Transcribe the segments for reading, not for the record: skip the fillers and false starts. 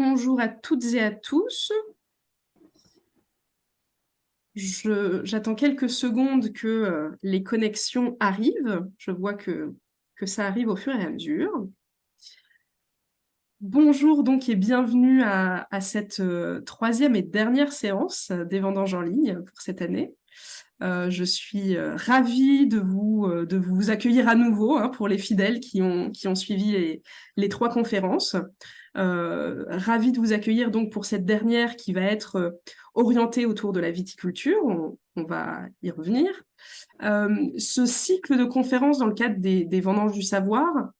Bonjour à toutes et à tous. J'attends quelques secondes que les connexions arrivent. Je vois que ça arrive au fur et à mesure. Bonjour donc et bienvenue à cette troisième et dernière séance des vendanges en ligne pour cette année. Je suis ravie de vous accueillir à nouveau pour les fidèles qui ont suivi les trois conférences. Ravie de vous accueillir donc pour cette dernière qui va être orientée autour de la viticulture. On va y revenir. Ce cycle de conférences dans le cadre des vendanges du savoir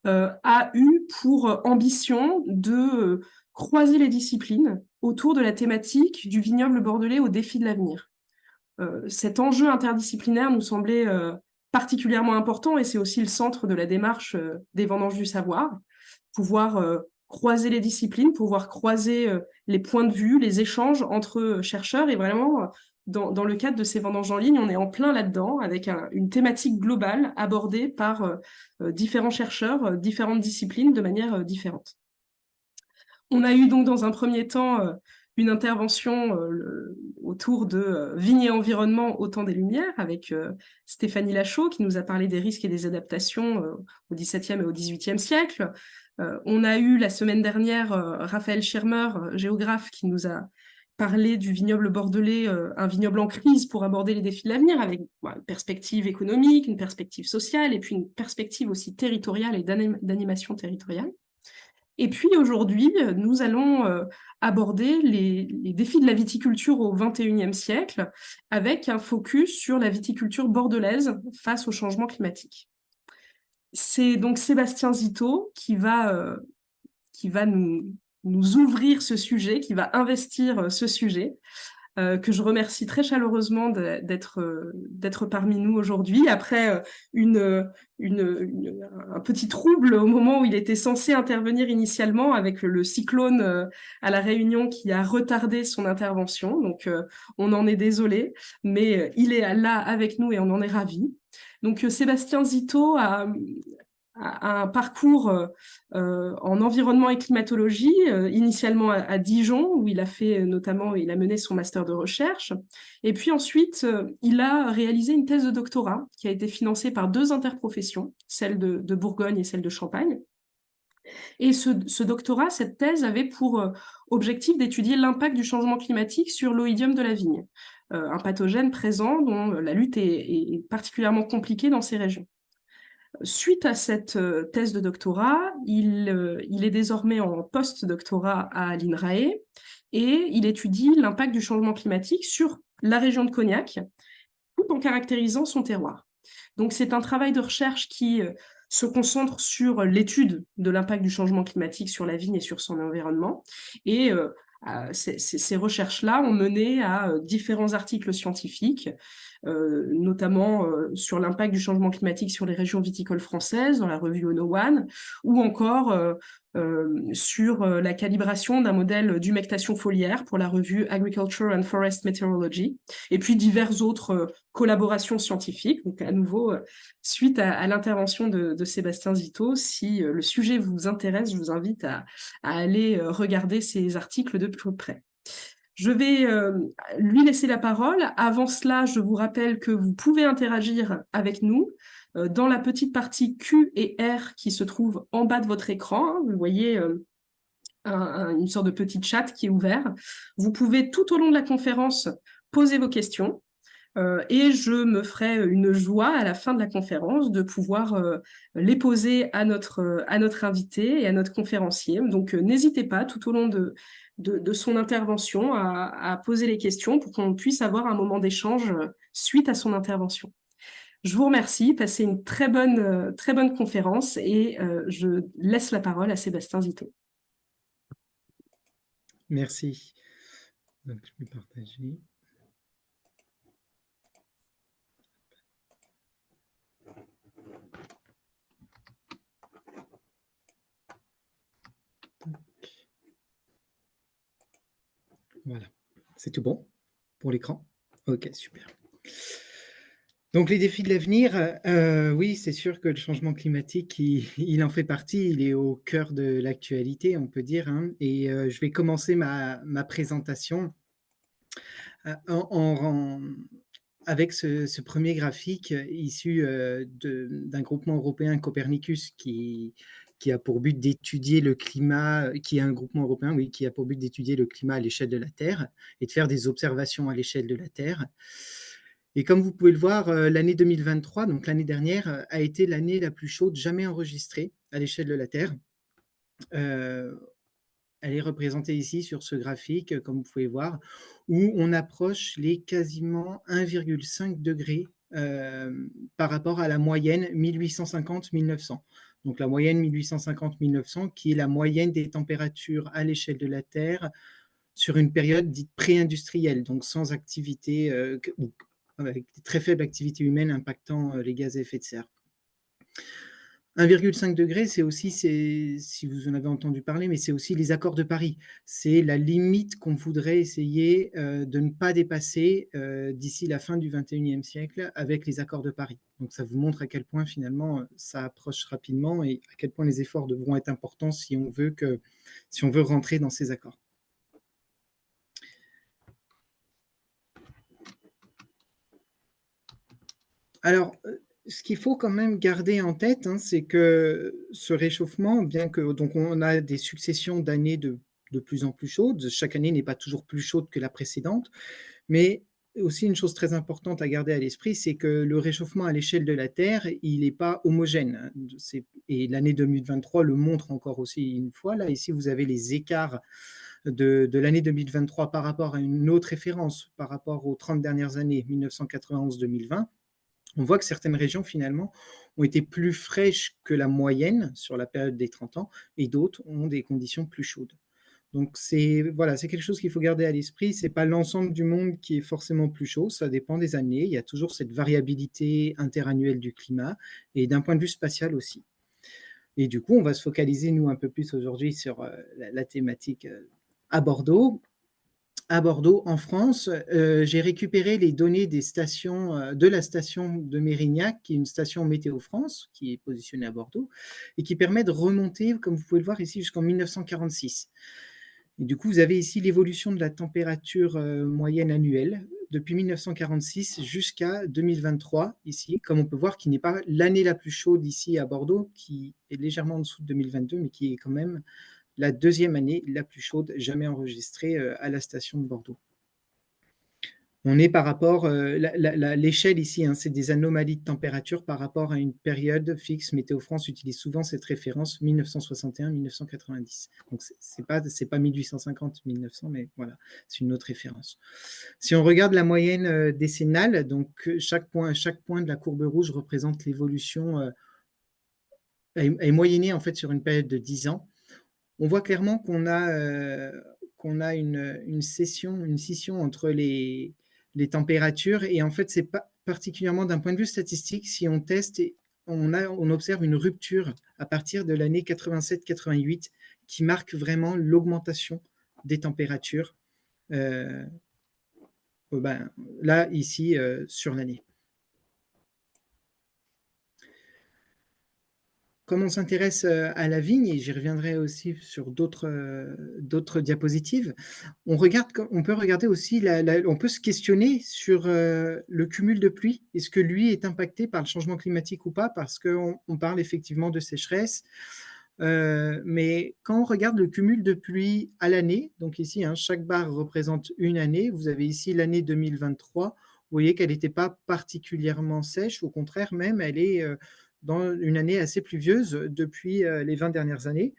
a eu pour ambition de croiser les disciplines autour de la thématique du vignoble bordelais au défi de l'avenir. Cet enjeu interdisciplinaire nous semblait particulièrement important et c'est aussi le centre de la démarche des vendanges du savoir, pouvoir croiser les disciplines, pouvoir croiser les points de vue, les échanges entre chercheurs et vraiment dans le cadre de ces vendanges en ligne, on est en plein là-dedans avec une thématique globale abordée par différents chercheurs, différentes disciplines de manière différente. On a eu donc dans un premier temps une intervention autour de Vignes et environnement au temps des Lumières avec Stéphanie Lachaud qui nous a parlé des risques et des adaptations au XVIIe et au XVIIIe siècle. On a eu la semaine dernière Raphaël Schirmer, géographe, qui nous a parlé du vignoble bordelais, un vignoble en crise pour aborder les défis de l'avenir avec une perspective économique, une perspective sociale et puis une perspective aussi territoriale et d'animation territoriale. Et puis aujourd'hui, nous allons aborder les défis de la viticulture au XXIe siècle avec un focus sur la viticulture bordelaise face au changement climatique. C'est donc Sébastien Zito qui va nous ouvrir ce sujet, qui va investir ce sujet. Que je remercie très chaleureusement d'être parmi nous aujourd'hui, après un petit trouble au moment où il était censé intervenir initialement avec le cyclone à La Réunion qui a retardé son intervention. Donc, on en est désolé, mais il est là avec nous et on en est ravis. Donc, Sébastien Zito a un parcours en environnement et climatologie, initialement à Dijon, où il a fait notamment, il a mené son master de recherche. Et puis ensuite, il a réalisé une thèse de doctorat qui a été financée par deux interprofessions, celle de Bourgogne et celle de Champagne. Et ce doctorat, cette thèse, avait pour objectif d'étudier l'impact du changement climatique sur l'oïdium de la vigne, un pathogène présent dont la lutte est particulièrement compliquée dans ces régions. Suite à cette thèse de doctorat, il est désormais en post-doctorat à l'INRAE et il étudie l'impact du changement climatique sur la région de Cognac, tout en caractérisant son terroir. Donc c'est un travail de recherche qui se concentre sur l'étude de l'impact du changement climatique sur la vigne et sur son environnement. Et ces recherches-là ont mené à différents articles scientifiques, notamment sur l'impact du changement climatique sur les régions viticoles françaises, dans la revue Ono One, ou encore sur la calibration d'un modèle d'humectation foliaire pour la revue Agriculture and Forest Meteorology, et puis diverses autres collaborations scientifiques. Donc à nouveau, suite à l'intervention de Sébastien Zito, si le sujet vous intéresse, je vous invite à aller regarder ces articles de plus près. Je vais lui laisser la parole. Avant cela, je vous rappelle que vous pouvez interagir avec nous dans la petite partie Q et R qui se trouve en bas de votre écran. Vous voyez une sorte de petit chat qui est ouvert. Vous pouvez tout au long de la conférence poser vos questions. Et je me ferai une joie à la fin de la conférence de pouvoir les poser à notre invité et à notre conférencier. Donc n'hésitez pas tout au long de son intervention à poser les questions pour qu'on puisse avoir un moment d'échange suite à son intervention. Je vous remercie, passez une très bonne conférence et je laisse la parole à Sébastien Zito. Merci. Donc, je vais partager. Voilà. C'est tout bon pour l'écran? Ok, super. Donc les défis de l'avenir, oui, c'est sûr que le changement climatique, il en fait partie, il est au cœur de l'actualité, on peut dire, hein. Et je vais commencer ma présentation avec ce premier graphique issu d'un groupement européen Copernicus qui a pour but d'étudier le climat, qui est un groupement européen, oui, qui a pour but d'étudier le climat à l'échelle de la Terre et de faire des observations à l'échelle de la Terre. Et comme vous pouvez le voir, l'année 2023, donc l'année dernière, a été l'année la plus chaude jamais enregistrée à l'échelle de la Terre. Euh, Elle est représentée ici sur ce graphique, comme vous pouvez voir, où on approche les quasiment 1,5 degrés par rapport à la moyenne 1850-1900. Donc la moyenne 1850-1900, qui est la moyenne des températures à l'échelle de la Terre sur une période dite pré-industrielle, donc sans activité, avec très faible activité humaine impactant les gaz à effet de serre. 1,5 degré, c'est aussi, si vous en avez entendu parler, mais c'est aussi les accords de Paris. C'est la limite qu'on voudrait essayer de ne pas dépasser d'ici la fin du 21e siècle avec les accords de Paris. Donc ça vous montre à quel point finalement ça approche rapidement et à quel point les efforts devront être importants si on veut rentrer dans ces accords. Alors, ce qu'il faut quand même garder en tête, hein, c'est que ce réchauffement, bien que donc on a des successions d'années de plus en plus chaudes, chaque année n'est pas toujours plus chaude que la précédente, mais aussi une chose très importante à garder à l'esprit, c'est que le réchauffement à l'échelle de la Terre, il n'est pas homogène. Et l'année 2023 le montre encore aussi une fois. Là, ici, vous avez les écarts de l'année 2023 par rapport à une autre référence, par rapport aux 30 dernières années, 1991-2020. On voit que certaines régions, finalement, ont été plus fraîches que la moyenne sur la période des 30 ans, et d'autres ont des conditions plus chaudes. Donc, voilà, c'est quelque chose qu'il faut garder à l'esprit. Ce n'est pas l'ensemble du monde qui est forcément plus chaud, ça dépend des années. Il y a toujours cette variabilité interannuelle du climat, et d'un point de vue spatial aussi. Et du coup, on va se focaliser, nous, un peu plus aujourd'hui sur la thématique à Bordeaux. À Bordeaux, en France, j'ai récupéré les données des stations, de la station de Mérignac, qui est une station Météo France, qui est positionnée à Bordeaux, et qui permet de remonter, comme vous pouvez le voir ici, jusqu'en 1946. Et du coup, vous avez ici l'évolution de la température moyenne annuelle depuis 1946 jusqu'à 2023, ici, comme on peut voir, qui n'est pas l'année la plus chaude ici à Bordeaux, qui est légèrement en dessous de 2022, mais qui est quand même la deuxième année la plus chaude jamais enregistrée à la station de Bordeaux. On est par rapport, l'échelle ici, hein, c'est des anomalies de température par rapport à une période fixe. Météo France utilise souvent cette référence 1961-1990. Donc, c'est pas 1850-1900, mais voilà, c'est une autre référence. Si on regarde la moyenne décennale, donc chaque point de la courbe rouge représente l'évolution, est moyennée en fait sur une période de 10 ans. On voit clairement qu'on a une scission entre les températures, et en fait, c'est pas particulièrement d'un point de vue statistique, si on teste, on observe une rupture à partir de l'année 87-88 qui marque vraiment l'augmentation des températures, là, ici, sur l'année. Comme on s'intéresse à la vigne, et j'y reviendrai aussi sur d'autres diapositives, on peut regarder aussi, on peut se questionner sur le cumul de pluie. Est-ce que lui est impacté par le changement climatique ou pas? Parce qu'on parle effectivement de sécheresse, mais quand on regarde le cumul de pluie à l'année, donc ici, hein, chaque barre représente une année. Vous avez ici l'année 2023. Vous voyez qu'elle n'était pas particulièrement sèche, au contraire même, elle est dans une année assez pluvieuse depuis les 20 dernières années.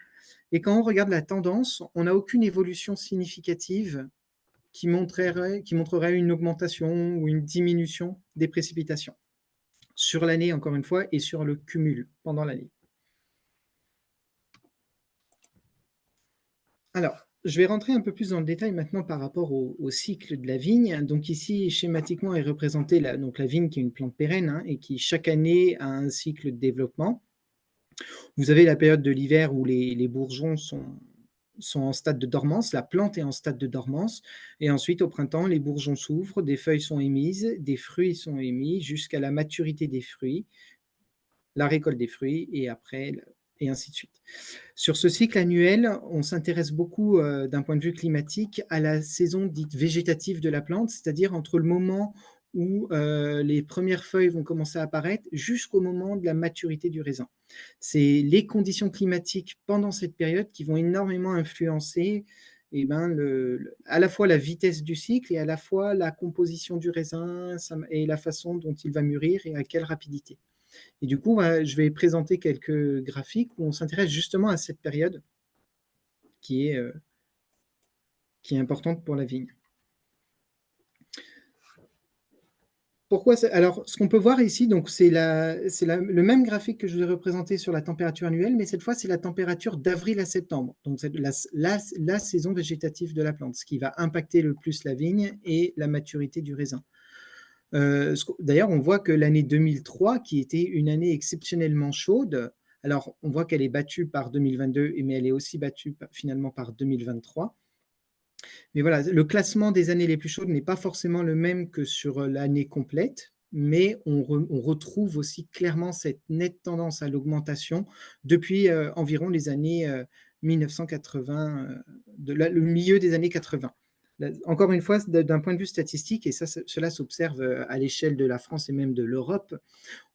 Et quand on regarde la tendance, on n'a aucune évolution significative qui montrerait une augmentation ou une diminution des précipitations sur l'année, encore une fois, et sur le cumul pendant l'année. Alors, je vais rentrer un peu plus dans le détail maintenant par rapport au cycle de la vigne. Donc ici, schématiquement, est représentée la vigne qui est une plante pérenne, hein, et qui chaque année a un cycle de développement. Vous avez la période de l'hiver où les bourgeons sont en stade de dormance, la plante est en stade de dormance, et ensuite au printemps, les bourgeons s'ouvrent, des feuilles sont émises, des fruits sont émis jusqu'à la maturité des fruits, la récolte des fruits, et après, et ainsi de suite. Sur ce cycle annuel, on s'intéresse beaucoup, d'un point de vue climatique, à la saison dite végétative de la plante, c'est-à-dire entre le moment où les premières feuilles vont commencer à apparaître jusqu'au moment de la maturité du raisin. C'est les conditions climatiques pendant cette période qui vont énormément influencer eh ben, à la fois la vitesse du cycle et à la fois la composition du raisin et la façon dont il va mûrir et à quelle rapidité. Et du coup, je vais présenter quelques graphiques où on s'intéresse justement à cette période qui est, euh, qui est importante pour la vigne. Alors, ce qu'on peut voir ici, donc c'est le même graphique que je vous ai représenté sur la température annuelle, mais cette fois, c'est la température d'avril à septembre. Donc, c'est la saison végétative de la plante, ce qui va impacter le plus la vigne et la maturité du raisin. D'ailleurs, on voit que l'année 2003, qui était une année exceptionnellement chaude, alors on voit qu'elle est battue par 2022, mais elle est aussi battue finalement par 2023. Mais voilà, le classement des années les plus chaudes n'est pas forcément le même que sur l'année complète, mais on retrouve aussi clairement cette nette tendance à l'augmentation depuis environ les années 1980, le milieu des années 80. Encore une fois, d'un point de vue statistique, et cela s'observe à l'échelle de la France et même de l'Europe,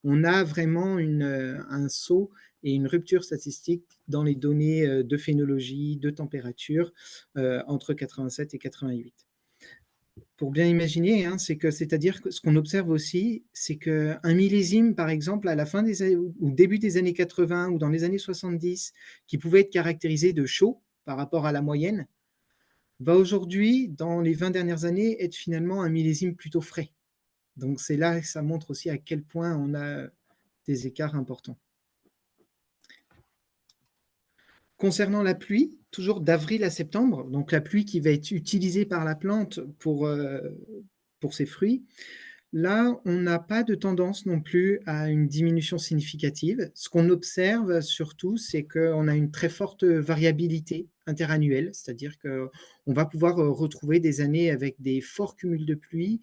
on a vraiment un saut et une rupture statistique dans les données de phénologie, de température, entre 87 et 88. Pour bien imaginer, hein, c'est-à-dire que ce qu'on observe aussi, c'est qu'un millésime, par exemple, à la fin des années, ou début des années 80 ou dans les années 70, qui pouvait être caractérisé de chaud par rapport à la moyenne, va aujourd'hui, dans les 20 dernières années, être finalement un millésime plutôt frais. Donc c'est là que ça montre aussi à quel point on a des écarts importants. Concernant la pluie, toujours d'avril à septembre, donc la pluie qui va être utilisée par la plante pour ses fruits, là, on n'a pas de tendance non plus à une diminution significative. Ce qu'on observe surtout, c'est qu'on a une très forte variabilité interannuelle, c'est-à-dire qu'on va pouvoir retrouver des années avec des forts cumuls de pluie,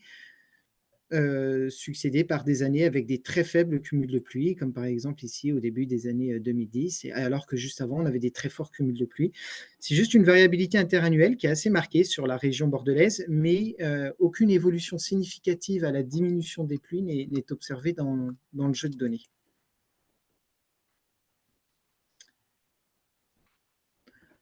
succédés par des années avec des très faibles cumuls de pluie, comme par exemple ici au début des années 2010, alors que juste avant, on avait des très forts cumuls de pluie. C'est juste une variabilité interannuelle qui est assez marquée sur la région bordelaise, mais aucune évolution significative à la diminution des pluies n'est observée dans le jeu de données.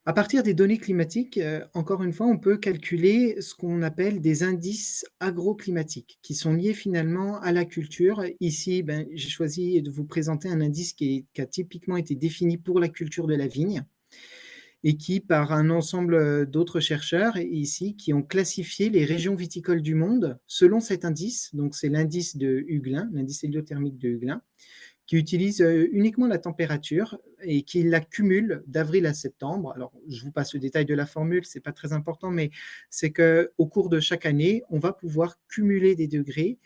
À partir des données climatiques, encore une fois, on peut calculer ce qu'on appelle des indices agroclimatiques, qui sont liés finalement à la culture. Ici, j'ai choisi de vous présenter un indice qui a typiquement été défini pour la culture de la vigne et qui, par un ensemble d'autres chercheurs ici, qui ont classifié les régions viticoles du monde selon cet indice. Donc, c'est l'indice de Huglin, l'indice héliothermique de Huglin, qui utilise uniquement la température et qui la cumule d'avril à septembre. Alors, je vous passe le détail de la formule, ce n'est pas très important, mais c'est qu'au cours de chaque année, on va pouvoir cumuler des degrés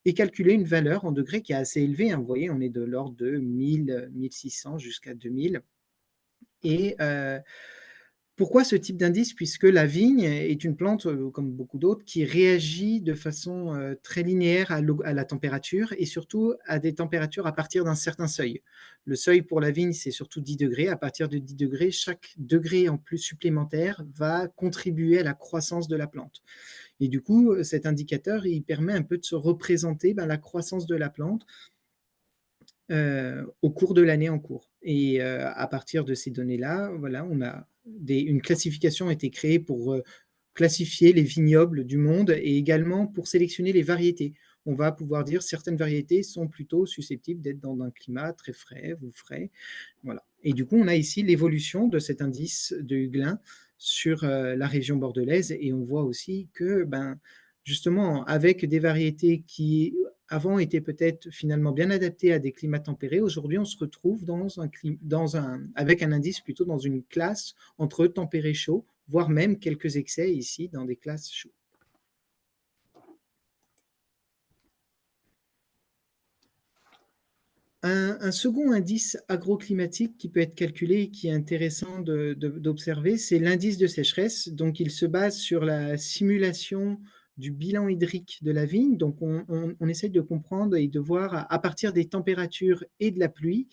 et calculer une valeur en degrés qui est assez élevée. Vous voyez, on est de l'ordre de 1000, 1600 jusqu'à 2000. Et pourquoi ce type d'indice? Puisque la vigne est une plante, comme beaucoup d'autres, qui réagit de façon très linéaire à la température et surtout à des températures à partir d'un certain seuil. Le seuil pour la vigne, c'est surtout 10 degrés. À partir de 10 degrés, chaque degré en plus supplémentaire va contribuer à la croissance de la plante. Et du coup, cet indicateur, il permet un peu de se représenter la croissance de la plante au cours de l'année en cours. Et à partir de ces données-là, voilà, une classification a été créée pour classifier les vignobles du monde et également pour sélectionner les variétés. On va pouvoir dire certaines variétés sont plutôt susceptibles d'être dans un climat très frais ou frais. Voilà. Et du coup, on a ici l'évolution de cet indice de Huglin sur la région bordelaise et on voit aussi que justement, avec des variétés qui avant étaient peut-être finalement bien adaptées à des climats tempérés, aujourd'hui on se retrouve avec un indice plutôt dans une classe entre tempéré chaud, voire même quelques excès ici dans des classes chaudes. Un second indice agroclimatique qui peut être calculé et qui est intéressant d'observer, c'est l'indice de sécheresse. Donc, il se base sur la simulation du bilan hydrique de la vigne. Donc, on essaye de comprendre et de voir à partir des températures et de la pluie,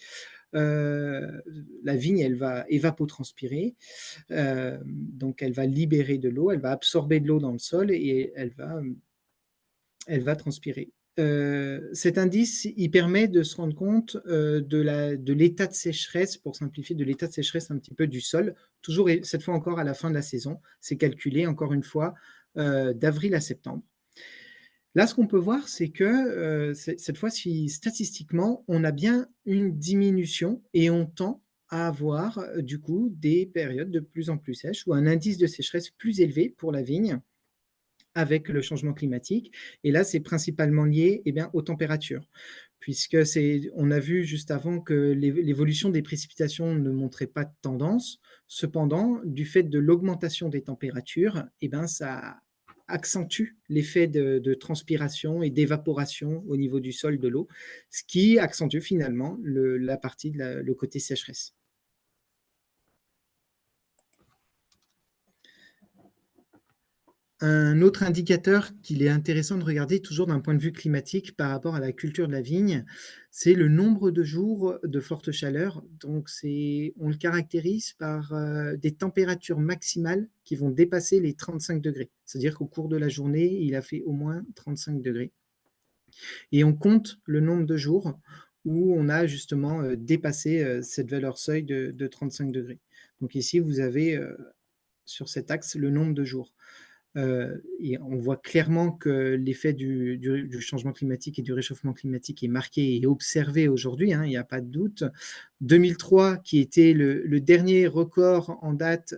la vigne, elle va évapotranspirer. Donc, elle va libérer de l'eau, elle va absorber de l'eau dans le sol et elle va transpirer. Cet indice, il permet de se rendre compte de l'état de sécheresse, pour simplifier, de l'état de sécheresse un petit peu du sol, toujours et cette fois encore à la fin de la saison. C'est calculé, encore une fois, d'avril à septembre. Là, ce qu'on peut voir, c'est que cette fois-ci, statistiquement, on a bien une diminution et on tend à avoir du coup des périodes de plus en plus sèches ou un indice de sécheresse plus élevé pour la vigne avec le changement climatique. Et là, c'est principalement lié aux températures, puisque on a vu juste avant que l'évolution des précipitations ne montrait pas de tendance. Cependant, du fait de l'augmentation des températures, ça accentue l'effet de transpiration et d'évaporation au niveau du sol de l'eau, ce qui accentue finalement la partie le côté sécheresse. Un autre indicateur qu'il est intéressant de regarder, toujours d'un point de vue climatique par rapport à la culture de la vigne, c'est le nombre de jours de forte chaleur. Donc, on le caractérise par des températures maximales qui vont dépasser les 35 degrés. C'est-à-dire qu'au cours de la journée, il a fait au moins 35 degrés. Et on compte le nombre de jours où on a justement dépassé cette valeur seuil de 35 degrés. Donc ici, vous avez sur cet axe le nombre de jours. Et on voit clairement que l'effet du changement climatique et du réchauffement climatique est marqué et observé aujourd'hui, hein, il n'y a pas de doute. 2003, qui était le dernier record en date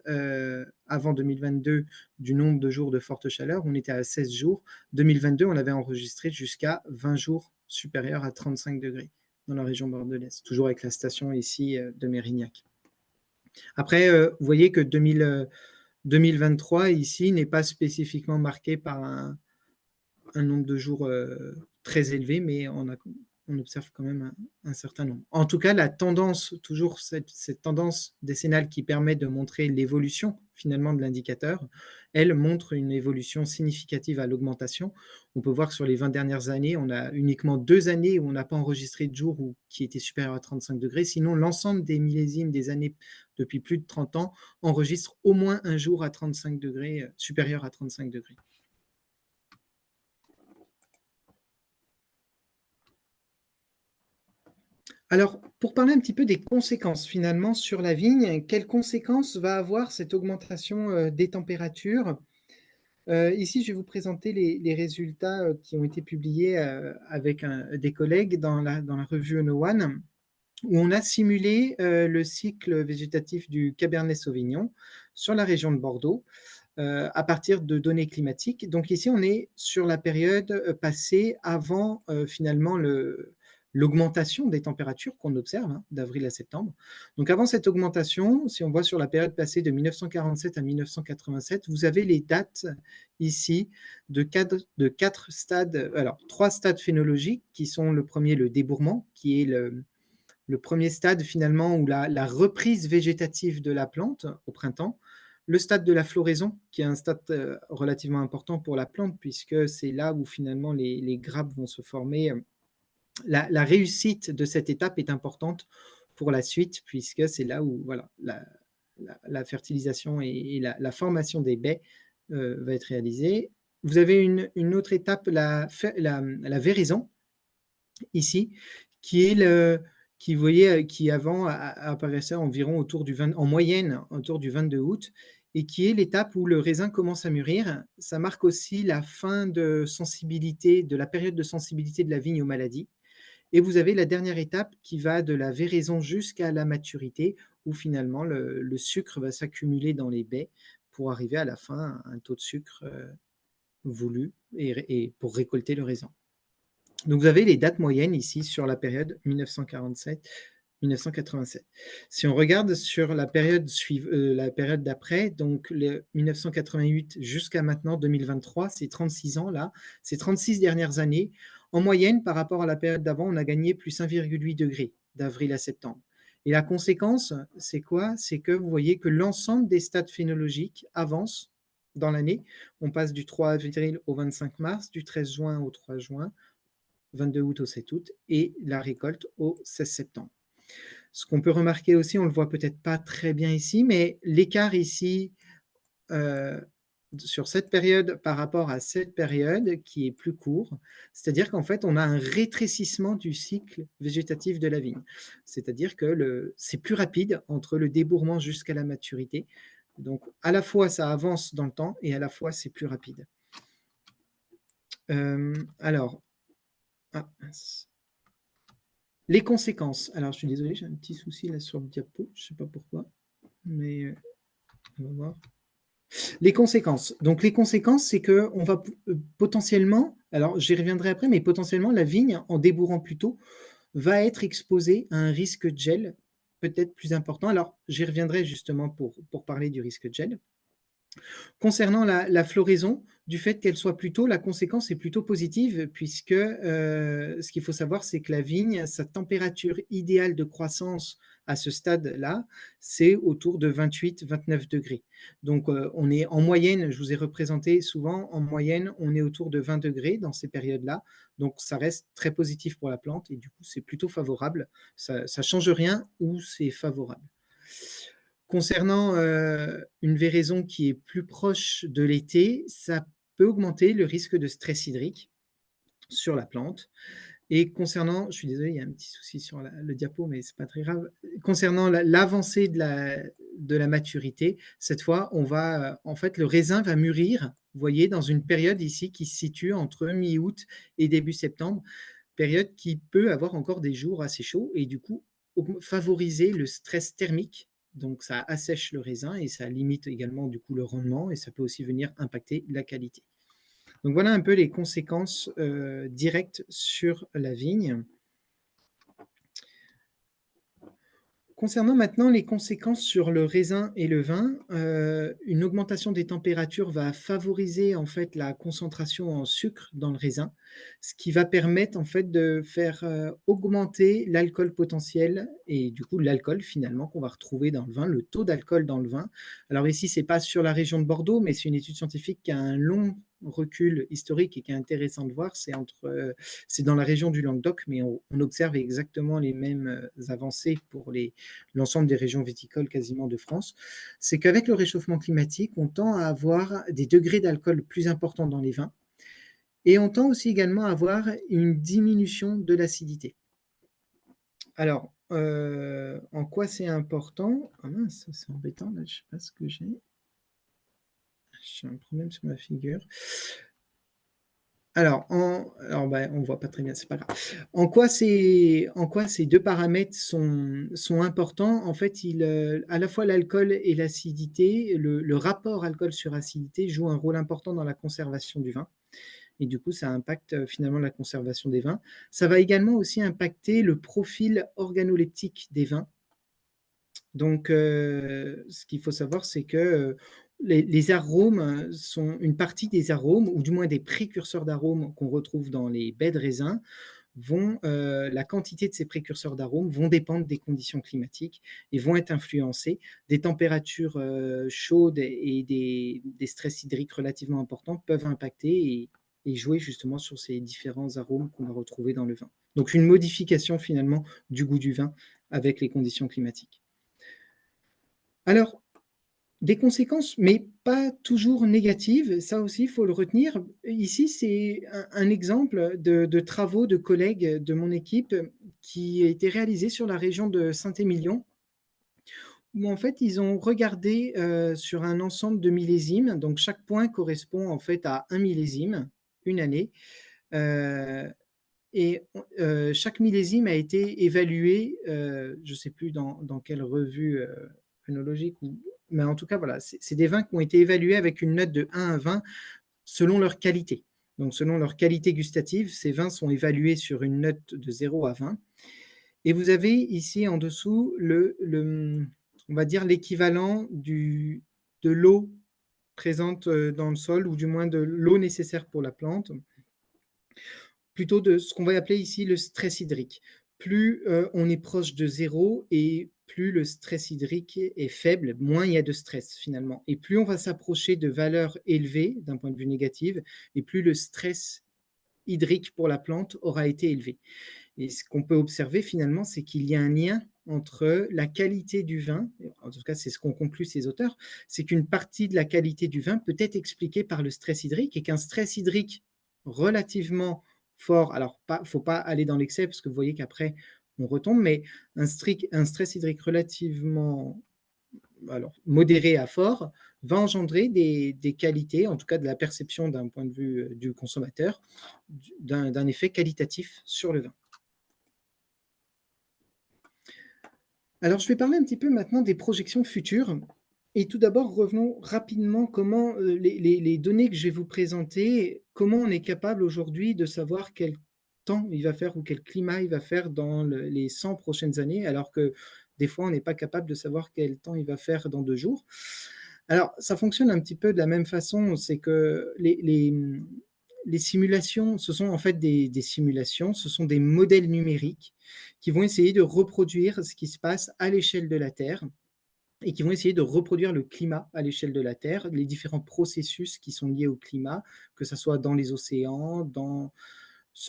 avant 2022 du nombre de jours de forte chaleur, on était à 16 jours. 2022, on avait enregistré jusqu'à 20 jours supérieurs à 35 degrés dans la région bordelaise, toujours avec la station ici de Mérignac. Après, vous voyez que 2023, ici, n'est pas spécifiquement marqué par un nombre de jours très élevé, mais on observe quand même un certain nombre. En tout cas, la tendance, toujours cette tendance décennale qui permet de montrer l'évolution finalement de l'indicateur, elle montre une évolution significative à l'augmentation. On peut voir que sur les 20 dernières années, on a uniquement 2 années où on n'a pas enregistré de jours qui étaient supérieurs à 35 degrés. Sinon, l'ensemble des millésimes des années depuis plus de 30 ans enregistre au moins un jour à 35 degrés, supérieur à 35 degrés. Alors, pour parler un petit peu des conséquences finalement sur la vigne, quelles conséquences va avoir cette augmentation des températures? Ici, je vais vous présenter les résultats qui ont été publiés avec des collègues dans la revue Ono1, où on a simulé le cycle végétatif du Cabernet Sauvignon sur la région de Bordeaux à partir de données climatiques. Donc ici, on est sur la période passée avant finalement l'augmentation des températures qu'on observe d'avril à septembre. Donc avant cette augmentation, si on voit sur la période passée de 1947 à 1987, vous avez les dates ici de quatre stades, alors 3 stades phénologiques qui sont le premier, le débourrement, qui est le premier stade finalement où la reprise végétative de la plante au printemps, le stade de la floraison, qui est un stade relativement important pour la plante, puisque c'est là où finalement les grappes vont se former. La réussite de cette étape est importante pour la suite, puisque c'est là où voilà, la fertilisation et la formation des baies va être réalisée. Vous avez une autre étape, la véraison, ici, qui est qui, vous voyez, qui avant apparaissait environ en moyenne autour du 22 août, et qui est l'étape où le raisin commence à mûrir. Ça marque aussi la fin de la période de sensibilité de la vigne aux maladies. Et vous avez la dernière étape qui va de la véraison jusqu'à la maturité, où finalement le sucre va s'accumuler dans les baies pour arriver à la fin à un taux de sucre voulu et pour récolter le raisin. Donc vous avez les dates moyennes ici sur la période 1947 1987. Si on regarde sur la période d'après, donc le 1988 jusqu'à maintenant, 2023, c'est 36 ans là, ces 36 dernières années, en moyenne, par rapport à la période d'avant, on a gagné plus 1,8 degré d'avril à septembre. Et la conséquence, c'est quoi? C'est que vous voyez que l'ensemble des stades phénologiques avancent dans l'année. On passe du 3 avril au 25 mars, du 13 juin au 3 juin, 22 août au 7 août, et la récolte au 16 septembre. Ce qu'on peut remarquer aussi, on ne le voit peut-être pas très bien ici, mais l'écart ici, sur cette période par rapport à cette période qui est plus court, c'est-à-dire qu'en fait, on a un rétrécissement du cycle végétatif de la vigne. C'est-à-dire que c'est plus rapide entre le débourrement jusqu'à la maturité. Donc, à la fois, ça avance dans le temps et à la fois, c'est plus rapide. Alors, les conséquences. Alors, je suis désolé, j'ai un petit souci là sur le diapo, je ne sais pas pourquoi, mais on va voir. Les conséquences. Donc, les conséquences, c'est qu'on va potentiellement, alors j'y reviendrai après, mais potentiellement, la vigne, en débourrant plus tôt, va être exposée à un risque de gel peut-être plus important. Alors, j'y reviendrai justement pour parler du risque de gel. Concernant la floraison, du fait qu'elle soit plus tôt, la conséquence est plutôt positive, puisque ce qu'il faut savoir, c'est que la vigne, sa température idéale de croissance à ce stade-là, c'est autour de 28-29 degrés. Donc, on est en moyenne, je vous ai représenté souvent, en moyenne, on est autour de 20 degrés dans ces périodes-là. Donc, ça reste très positif pour la plante et du coup, c'est plutôt favorable. Ça ne change rien ou c'est favorable. Concernant une véraison qui est plus proche de l'été, ça peut augmenter le risque de stress hydrique sur la plante. Et concernant, je suis désolé, il y a un petit souci sur le diapo, mais ce n'est pas très grave. Concernant l'avancée de la maturité, cette fois, en fait, le raisin va mûrir, vous voyez, dans une période ici qui se situe entre mi-août et début septembre, période qui peut avoir encore des jours assez chauds et du coup favoriser le stress thermique. Donc, ça assèche le raisin et ça limite également du coup le rendement et ça peut aussi venir impacter la qualité. Donc, voilà un peu les conséquences directes sur la vigne. Concernant maintenant les conséquences sur le raisin et le vin, une augmentation des températures va favoriser en fait la concentration en sucre dans le raisin, ce qui va permettre en fait de faire augmenter l'alcool potentiel et du coup l'alcool finalement qu'on va retrouver dans le vin, le taux d'alcool dans le vin. Alors ici, c'est pas sur la région de Bordeaux, mais c'est une étude scientifique qui a un long recul historique et qui est intéressant de voir, c'est dans la région du Languedoc, mais on observe exactement les mêmes avancées pour l'ensemble des régions viticoles quasiment de France. C'est qu'avec le réchauffement climatique, on tend à avoir des degrés d'alcool plus importants dans les vins et on tend aussi également à avoir une diminution de l'acidité. Alors, en quoi c'est important? Ah mince, c'est embêtant, là, je ne sais pas ce que j'ai. J'ai un problème sur ma figure. Alors, ben, on ne voit pas très bien, c'est pas grave. En quoi ces deux paramètres sont importants? En fait, à la fois l'alcool et l'acidité, le rapport alcool sur acidité joue un rôle important dans la conservation du vin. Et du coup, ça impacte finalement la conservation des vins. Ça va également aussi impacter le profil organoleptique des vins. Donc, ce qu'il faut savoir, c'est que les arômes sont une partie des arômes, ou du moins des précurseurs d'arômes qu'on retrouve dans les baies de raisin, la quantité de ces précurseurs d'arômes vont dépendre des conditions climatiques et vont être influencés. Des températures chaudes et des stress hydriques relativement importants peuvent impacter et jouer justement sur ces différents arômes qu'on va retrouver dans le vin. Donc, une modification finalement du goût du vin avec les conditions climatiques. Alors, des conséquences, mais pas toujours négatives, ça aussi, il faut le retenir. Ici, c'est un exemple de travaux de collègues de mon équipe qui a été réalisé sur la région de Saint-Émilion, où en fait, ils ont regardé sur un ensemble de millésimes. Donc, chaque point correspond en fait à un millésime, une année. Et chaque millésime a été évalué, je ne sais plus dans quelle revue œnologique, mais en tout cas, voilà, c'est des vins qui ont été évalués avec une note de 1 à 20 selon leur qualité. Donc, selon leur qualité gustative, ces vins sont évalués sur une note de 0 à 20. Et vous avez ici en dessous on va dire l'équivalent de l'eau présente dans le sol, ou du moins de l'eau nécessaire pour la plante, plutôt de ce qu'on va appeler ici le stress hydrique. Plus on est proche de zéro et plus le stress hydrique est faible, moins il y a de stress finalement. Et plus on va s'approcher de valeurs élevées d'un point de vue négatif, et plus le stress hydrique pour la plante aura été élevé. Et ce qu'on peut observer finalement, c'est qu'il y a un lien entre la qualité du vin, en tout cas c'est ce qu'ont conclu ces auteurs, c'est qu'une partie de la qualité du vin peut être expliquée par le stress hydrique, et qu'un stress hydrique relativement fort, alors il ne faut pas aller dans l'excès parce que vous voyez qu'après on retombe, mais un stress hydrique relativement modéré à fort va engendrer des qualités, en tout cas de la perception d'un point de vue du consommateur, d'un effet qualitatif sur le vin. Alors, je vais parler un petit peu maintenant des projections futures. Et tout d'abord, revenons rapidement comment les données que je vais vous présenter, comment on est capable aujourd'hui de savoir quel temps il va faire ou quel climat il va faire dans les 100 prochaines années, alors que des fois, on n'est pas capable de savoir quel temps il va faire dans 2 jours. Alors, ça fonctionne un petit peu de la même façon, c'est que les simulations, ce sont en fait des simulations, ce sont des modèles numériques qui vont essayer de reproduire ce qui se passe à l'échelle de la Terre, et qui vont essayer de reproduire le climat à l'échelle de la Terre, les différents processus qui sont liés au climat, que ce soit dans les océans,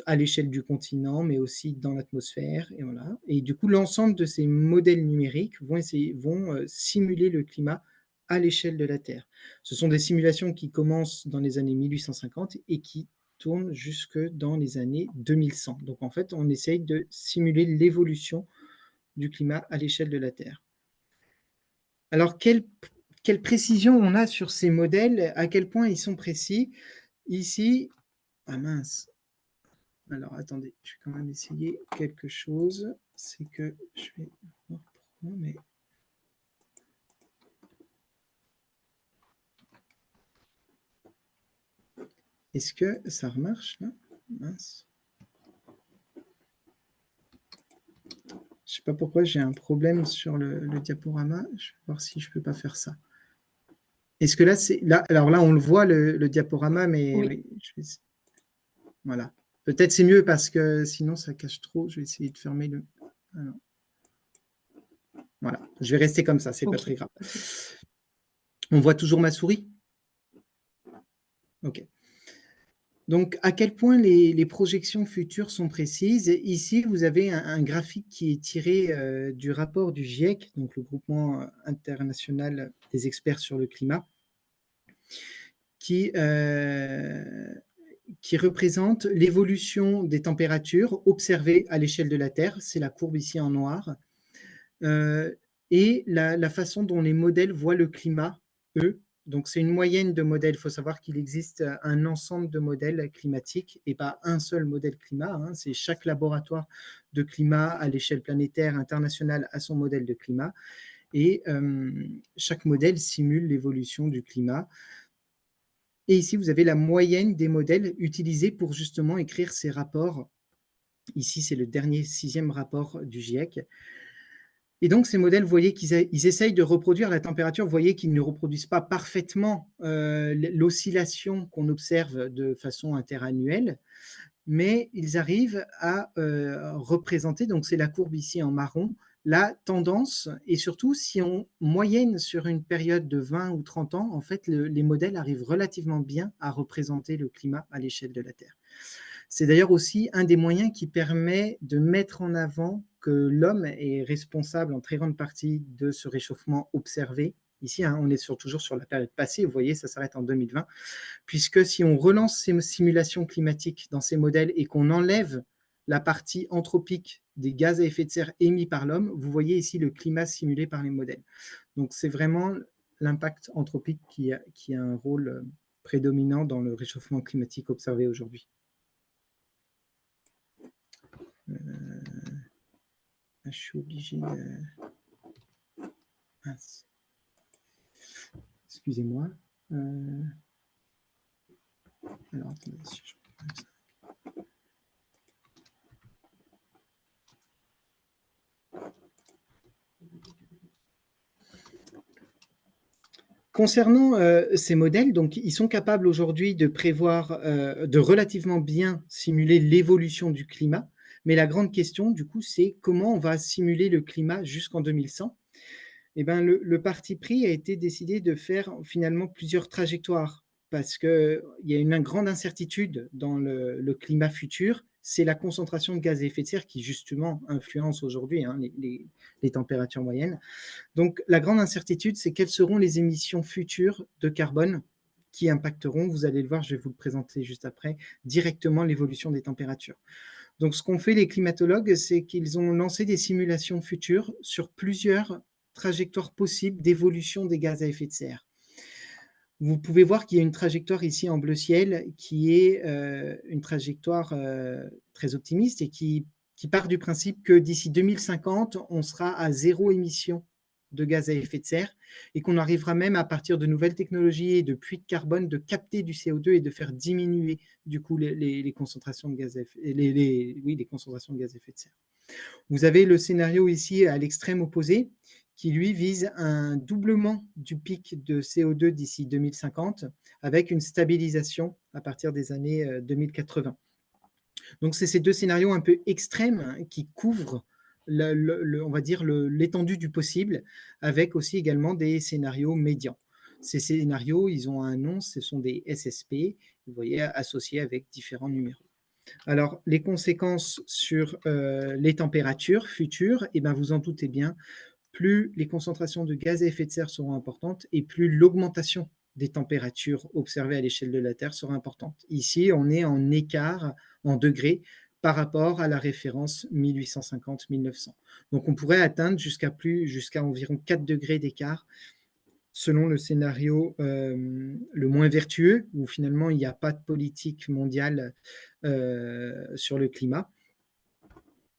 à l'échelle du continent, mais aussi dans l'atmosphère. Et, voilà. Et du coup, l'ensemble de ces modèles numériques vont simuler le climat à l'échelle de la Terre. Ce sont des simulations qui commencent dans les années 1850 et qui tournent jusque dans les années 2100. Donc en fait, on essaye de simuler l'évolution du climat à l'échelle de la Terre. Alors, quelle précision on a sur ces modèles, à quel point ils sont précis? Ici, ah mince, alors attendez, je vais quand même essayer quelque chose, c'est que je vais voir pourquoi, mais... Est-ce que ça remarche là? Mince. Je ne sais pas pourquoi j'ai un problème sur le diaporama. Je vais voir si je ne peux pas faire ça. Est-ce que là, c'est là? Alors là, on le voit le diaporama, mais Oui. Voilà. Peut-être c'est mieux parce que sinon ça cache trop. Je vais essayer de fermer le. Alors. Voilà. Je vais rester comme ça. C'est pas très grave. On voit toujours ma souris? OK. Donc, à quel point les projections futures sont précises? Ici, vous avez un graphique qui est tiré du rapport du GIEC, donc le groupement international des experts sur le climat, qui représente l'évolution des températures observées à l'échelle de la Terre. C'est la courbe ici en noir. Et la façon dont les modèles voient le climat, eux. Donc, c'est une moyenne de modèles. Il faut savoir qu'il existe un ensemble de modèles climatiques et pas un seul modèle climat. Hein. C'est chaque laboratoire de climat à l'échelle planétaire, internationale, a son modèle de climat. Et chaque modèle simule l'évolution du climat. Et ici, vous avez la moyenne des modèles utilisés pour justement écrire ces rapports. Ici, c'est le dernier 6e rapport du GIEC. Et donc, ces modèles, vous voyez qu'ils essayent de reproduire la température. Vous voyez qu'ils ne reproduisent pas parfaitement l'oscillation qu'on observe de façon interannuelle, mais ils arrivent à représenter, donc c'est la courbe ici en marron, la tendance. Et surtout, si on moyenne sur une période de 20 ou 30 ans, en fait, les modèles arrivent relativement bien à représenter le climat à l'échelle de la Terre. C'est d'ailleurs aussi un des moyens qui permet de mettre en avant que l'homme est responsable en très grande partie de ce réchauffement observé. Ici, hein, on est toujours sur la période passée, vous voyez, ça s'arrête en 2020, puisque si on relance ces simulations climatiques dans ces modèles et qu'on enlève la partie anthropique des gaz à effet de serre émis par l'homme, vous voyez ici le climat simulé par les modèles. Donc, c'est vraiment l'impact anthropique qui a un rôle prédominant dans le réchauffement climatique observé aujourd'hui. Je suis obligé de... Mince. Excusez-moi. Alors, attendez, si je... Concernant ces modèles, donc, ils sont capables aujourd'hui de prévoir, de relativement bien simuler l'évolution du climat. Mais la grande question, du coup, c'est comment on va simuler le climat jusqu'en 2100. Eh ben, le parti pris a été décidé de faire finalement plusieurs trajectoires parce qu'il y a une grande incertitude dans le climat futur. C'est la concentration de gaz à effet de serre qui, justement, influence aujourd'hui les températures moyennes. Donc, la grande incertitude, c'est quelles seront les émissions futures de carbone qui impacteront, vous allez le voir, je vais vous le présenter juste après, directement l'évolution des températures. Donc, ce qu'ont fait les climatologues, c'est qu'ils ont lancé des simulations futures sur plusieurs trajectoires possibles d'évolution des gaz à effet de serre. Vous pouvez voir qu'il y a une trajectoire ici en bleu ciel qui est une trajectoire très optimiste et qui part du principe que d'ici 2050, on sera à zéro émission de gaz à effet de serre et qu'on arrivera même à partir de nouvelles technologies et de puits de carbone de capter du CO2 et de faire diminuer du coup les concentrations de gaz à effet, les concentrations de gaz à effet de serre. Vous avez le scénario ici à l'extrême opposé qui lui vise un doublement du pic de CO2 d'ici 2050 avec une stabilisation à partir des années 2080. Donc c'est ces deux scénarios un peu extrêmes qui couvrent on va dire l'étendue du possible, avec aussi également des scénarios médians. Ces scénarios, ils ont un nom, ce sont des SSP, vous voyez, associés avec différents numéros. Alors, les conséquences sur les températures futures, eh ben, vous en doutez bien, plus les concentrations de gaz à effet de serre seront importantes et plus l'augmentation des températures observées à l'échelle de la Terre sera importante. Ici, on est en écart en degrés par rapport à la référence 1850-1900. Donc, on pourrait atteindre jusqu'à environ 4 degrés d'écart selon le scénario le moins vertueux, où finalement il n'y a pas de politique mondiale sur le climat.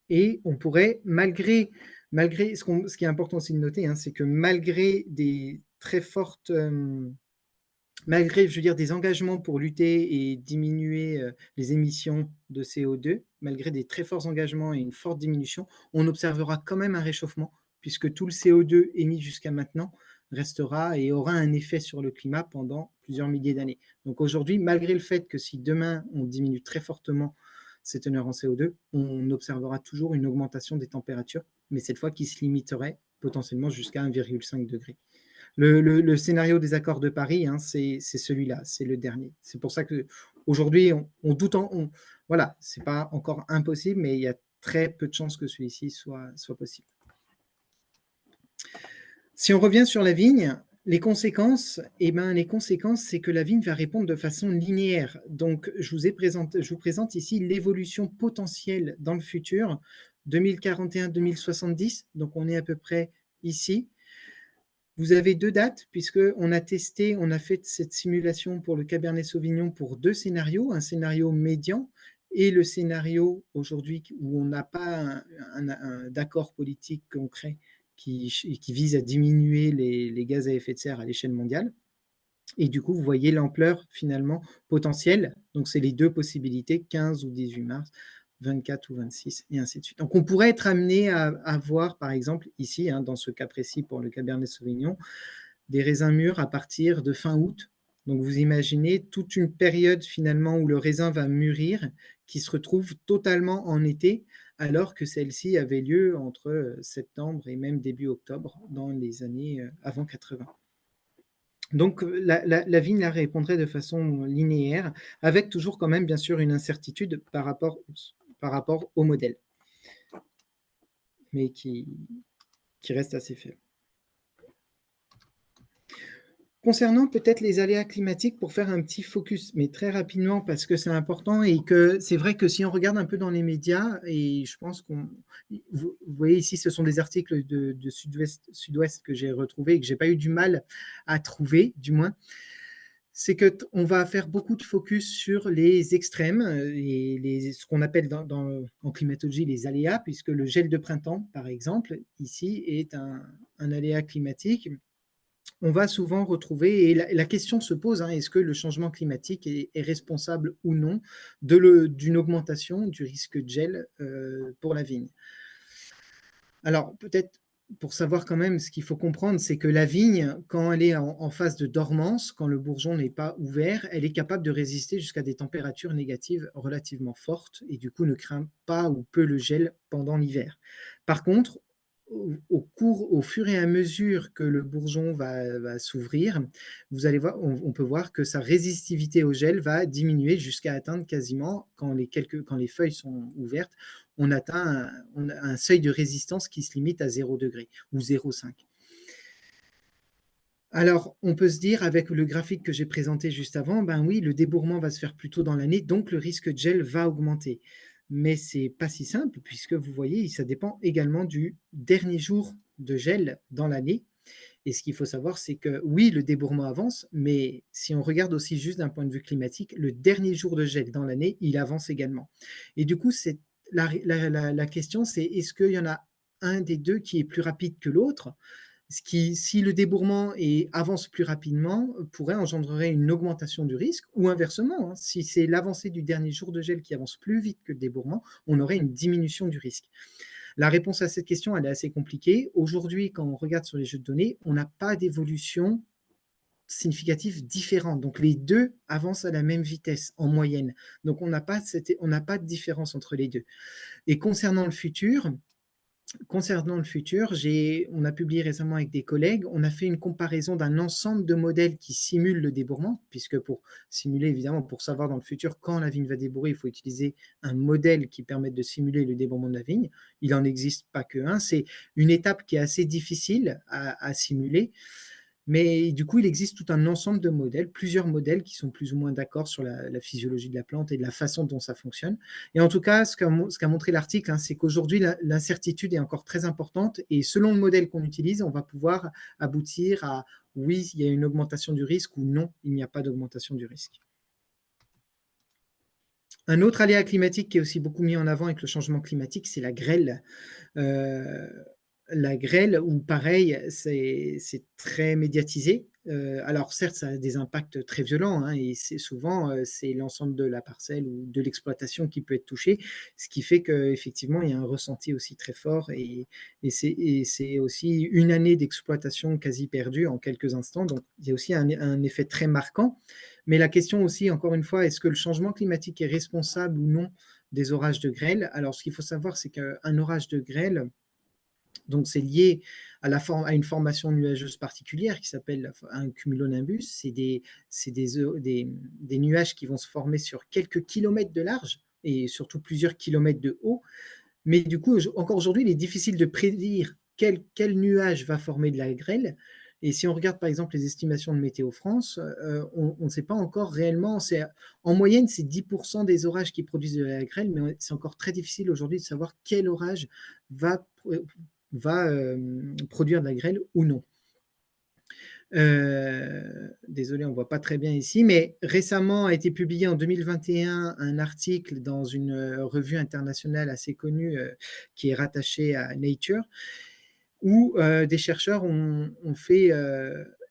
Et on pourrait, malgré ce qui est important aussi de noter, hein, c'est que malgré des très fortes, malgré, je veux dire, des engagements pour lutter et diminuer les émissions de CO2, malgré des très forts engagements et une forte diminution, on observera quand même un réchauffement, puisque tout le CO2 émis jusqu'à maintenant restera et aura un effet sur le climat pendant plusieurs milliers d'années. Donc aujourd'hui, malgré le fait que si demain on diminue très fortement ces teneurs en CO2, on observera toujours une augmentation des températures, mais cette fois qui se limiterait potentiellement jusqu'à 1,5 degré. Le scénario des accords de Paris, hein, c'est celui-là, c'est le dernier. C'est pour ça qu'aujourd'hui, on doute, voilà, c'est pas encore impossible, mais il y a très peu de chances que celui-ci soit possible. Si on revient sur la vigne, les conséquences, c'est que la vigne va répondre de façon linéaire. Donc, je vous présente ici l'évolution potentielle dans le futur, 2041-2070. Donc, on est à peu près ici. Vous avez deux dates, puisqu'on a fait cette simulation pour le Cabernet Sauvignon pour deux scénarios, un scénario médian et le scénario aujourd'hui où on n'a pas d'accord politique concret qui vise à diminuer les gaz à effet de serre à l'échelle mondiale. Et du coup, vous voyez l'ampleur finalement potentielle. Donc, c'est les deux possibilités, 15 ou 18 mars, 24 ou 26, et ainsi de suite. Donc, on pourrait être amené à voir, par exemple, ici, hein, dans ce cas précis pour le Cabernet Sauvignon, des raisins mûrs à partir de fin août. Donc, vous imaginez toute une période finalement où le raisin va mûrir, qui se retrouve totalement en été, alors que celle-ci avait lieu entre septembre et même début octobre, dans les années avant 80. Donc, la vigne là, répondrait de façon linéaire, avec toujours quand même, bien sûr, une incertitude par rapport au modèle, mais qui reste assez faible. Concernant peut-être les aléas climatiques, pour faire un petit focus, mais très rapidement, parce que c'est important et que c'est vrai que si on regarde un peu dans les médias, et je pense vous voyez ici, ce sont des articles de Sud-Ouest que j'ai retrouvés et que je n'ai pas eu du mal à trouver, du moins, c'est qu'on va faire beaucoup de focus sur les extrêmes, et ce qu'on appelle en climatologie les aléas, puisque le gel de printemps, par exemple, ici, est un aléa climatique. On va souvent retrouver, et la question se pose, hein, est-ce que le changement climatique est responsable ou non d'une augmentation du risque de gel pour la vigne? Alors, peut-être pour savoir quand même, ce qu'il faut comprendre, c'est que la vigne, quand elle est en phase de dormance, quand le bourgeon n'est pas ouvert, elle est capable de résister jusqu'à des températures négatives relativement fortes et du coup ne craint pas ou peu le gel pendant l'hiver. Par contre, au fur et à mesure que le bourgeon va s'ouvrir, vous allez voir, on peut voir que sa résistivité au gel va diminuer jusqu'à atteindre quasiment, quand les feuilles sont ouvertes, on atteint un seuil de résistance qui se limite à 0 degré ou 0,5. Alors, on peut se dire, avec le graphique que j'ai présenté juste avant, ben oui, le débourrement va se faire plus tôt dans l'année, donc le risque de gel va augmenter. Mais c'est pas si simple, puisque vous voyez, ça dépend également du dernier jour de gel dans l'année. Et ce qu'il faut savoir, c'est que oui, le débourrement avance, mais si on regarde aussi juste d'un point de vue climatique, le dernier jour de gel dans l'année, il avance également. Et du coup, la question, c'est est-ce qu'il y en a un des deux qui est plus rapide que l'autre? Si le débourrement avance plus rapidement, pourrait engendrer une augmentation du risque, ou inversement, hein, si c'est l'avancée du dernier jour de gel qui avance plus vite que le débourrement, on aurait une diminution du risque. La réponse à cette question, elle est assez compliquée. Aujourd'hui, quand on regarde sur les jeux de données, on n'a pas d'évolution significative différente. Donc les deux avancent à la même vitesse en moyenne. Donc on n'a pas de différence entre les deux. Et concernant le futur, on a publié récemment avec des collègues, on a fait une comparaison d'un ensemble de modèles qui simulent le débourrement, puisque pour simuler, évidemment, pour savoir dans le futur quand la vigne va débourrer, il faut utiliser un modèle qui permette de simuler le débourrement de la vigne. Il n'en existe pas qu'un. C'est une étape qui est assez difficile à simuler. Mais du coup, il existe tout un ensemble de modèles, plusieurs modèles qui sont plus ou moins d'accord sur la physiologie de la plante et de la façon dont ça fonctionne. Et en tout cas, ce qu'a montré l'article, hein, c'est qu'aujourd'hui, l'incertitude est encore très importante et selon le modèle qu'on utilise, on va pouvoir aboutir à oui, il y a une augmentation du risque ou non, il n'y a pas d'augmentation du risque. Un autre aléa climatique qui est aussi beaucoup mis en avant avec le changement climatique, c'est la grêle. Euh, la grêle, ou pareil, c'est très médiatisé. Alors certes, ça a des impacts très violents, hein, et c'est souvent c'est l'ensemble de la parcelle ou de l'exploitation qui peut être touché, ce qui fait qu'effectivement, il y a un ressenti aussi très fort et c'est aussi une année d'exploitation quasi perdue en quelques instants. Donc il y a aussi un effet très marquant. Mais la question aussi, encore une fois, est-ce que le changement climatique est responsable ou non des orages de grêle? Alors ce qu'il faut savoir, c'est qu'un orage de grêle, donc c'est lié à une formation nuageuse particulière qui s'appelle un cumulonimbus. C'est des nuages qui vont se former sur quelques kilomètres de large et surtout plusieurs kilomètres de haut. Mais du coup, encore aujourd'hui, il est difficile de prédire quel nuage va former de la grêle. Et si on regarde par exemple les estimations de Météo France, on ne sait pas encore réellement. En moyenne, c'est 10% des orages qui produisent de la grêle, mais c'est encore très difficile aujourd'hui de savoir quel orage va produire de la grêle ou non. Désolé, on ne voit pas très bien ici, mais récemment a été publié en 2021 un article dans une revue internationale assez connue qui est rattachée à Nature, où des chercheurs ont fait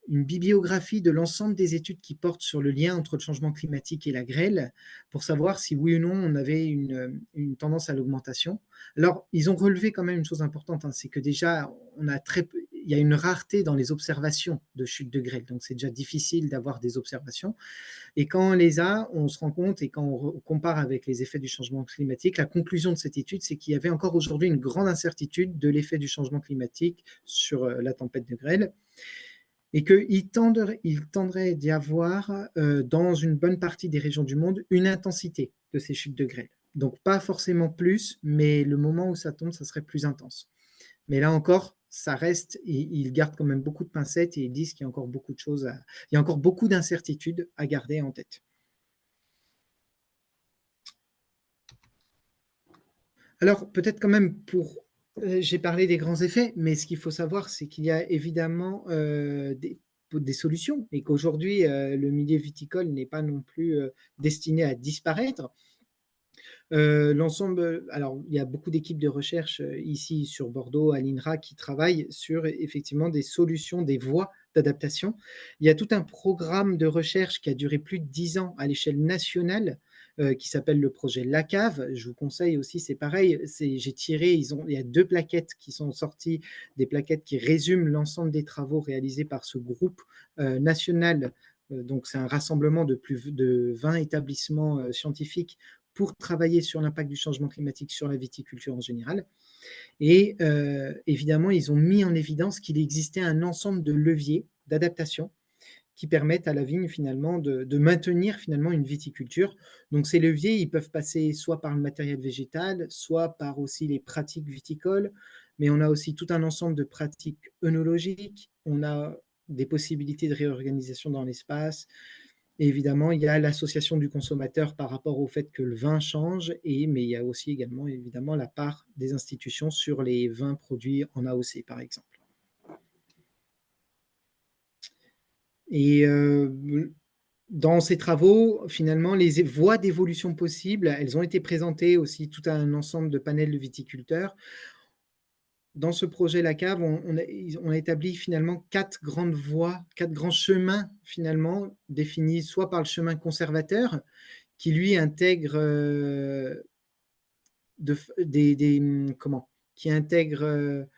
une bibliographie de l'ensemble des études qui portent sur le lien entre le changement climatique et la grêle, pour savoir si oui ou non on avait une tendance à l'augmentation. Alors, ils ont relevé quand même une chose importante, hein, c'est que déjà, il y a une rareté dans les observations de chute de grêle, donc c'est déjà difficile d'avoir des observations. Et quand on les a, on se rend compte, et quand on compare avec les effets du changement climatique, la conclusion de cette étude, c'est qu'il y avait encore aujourd'hui une grande incertitude de l'effet du changement climatique sur la tempête de grêle, et qu'il tendrait d'y avoir, dans une bonne partie des régions du monde, une intensité de ces chutes de grêle. Donc pas forcément plus, mais le moment où ça tombe, ça serait plus intense. Mais là encore, ça reste, ils gardent quand même beaucoup de pincettes et ils disent qu'il y a encore beaucoup de choses il y a encore beaucoup d'incertitudes à garder en tête. Alors, peut-être quand même j'ai parlé des grands effets, mais ce qu'il faut savoir, c'est qu'il y a évidemment des solutions et qu'aujourd'hui, le milieu viticole n'est pas non plus destiné à disparaître. Alors, il y a beaucoup d'équipes de recherche ici sur Bordeaux, à l'INRA, qui travaillent sur effectivement des solutions, des voies d'adaptation. Il y a tout un programme de recherche qui a duré plus de 10 ans à l'échelle nationale qui s'appelle le projet La Cave. Je vous conseille aussi, c'est pareil, j'ai tiré, il y a 2 plaquettes qui sont sorties, des plaquettes qui résument l'ensemble des travaux réalisés par ce groupe national. Donc c'est un rassemblement de plus de 20 établissements scientifiques pour travailler sur l'impact du changement climatique sur la viticulture en général. Et évidemment, ils ont mis en évidence qu'il existait un ensemble de leviers d'adaptation qui permettent à la vigne finalement de maintenir finalement une viticulture. Donc ces leviers, ils peuvent passer soit par le matériel végétal, soit par aussi les pratiques viticoles, mais on a aussi tout un ensemble de pratiques œnologiques, on a des possibilités de réorganisation dans l'espace. Et évidemment, il y a l'association du consommateur par rapport au fait que le vin change, mais il y a aussi également évidemment la part des institutions sur les vins produits en AOC, par exemple. Et dans ces travaux, finalement, les voies d'évolution possibles, elles ont été présentées aussi tout un ensemble de panels de viticulteurs. Dans ce projet La Cave, on a établi finalement 4 grandes voies, 4 grands chemins finalement définis soit par le chemin conservateur, qui lui intègre qui intègre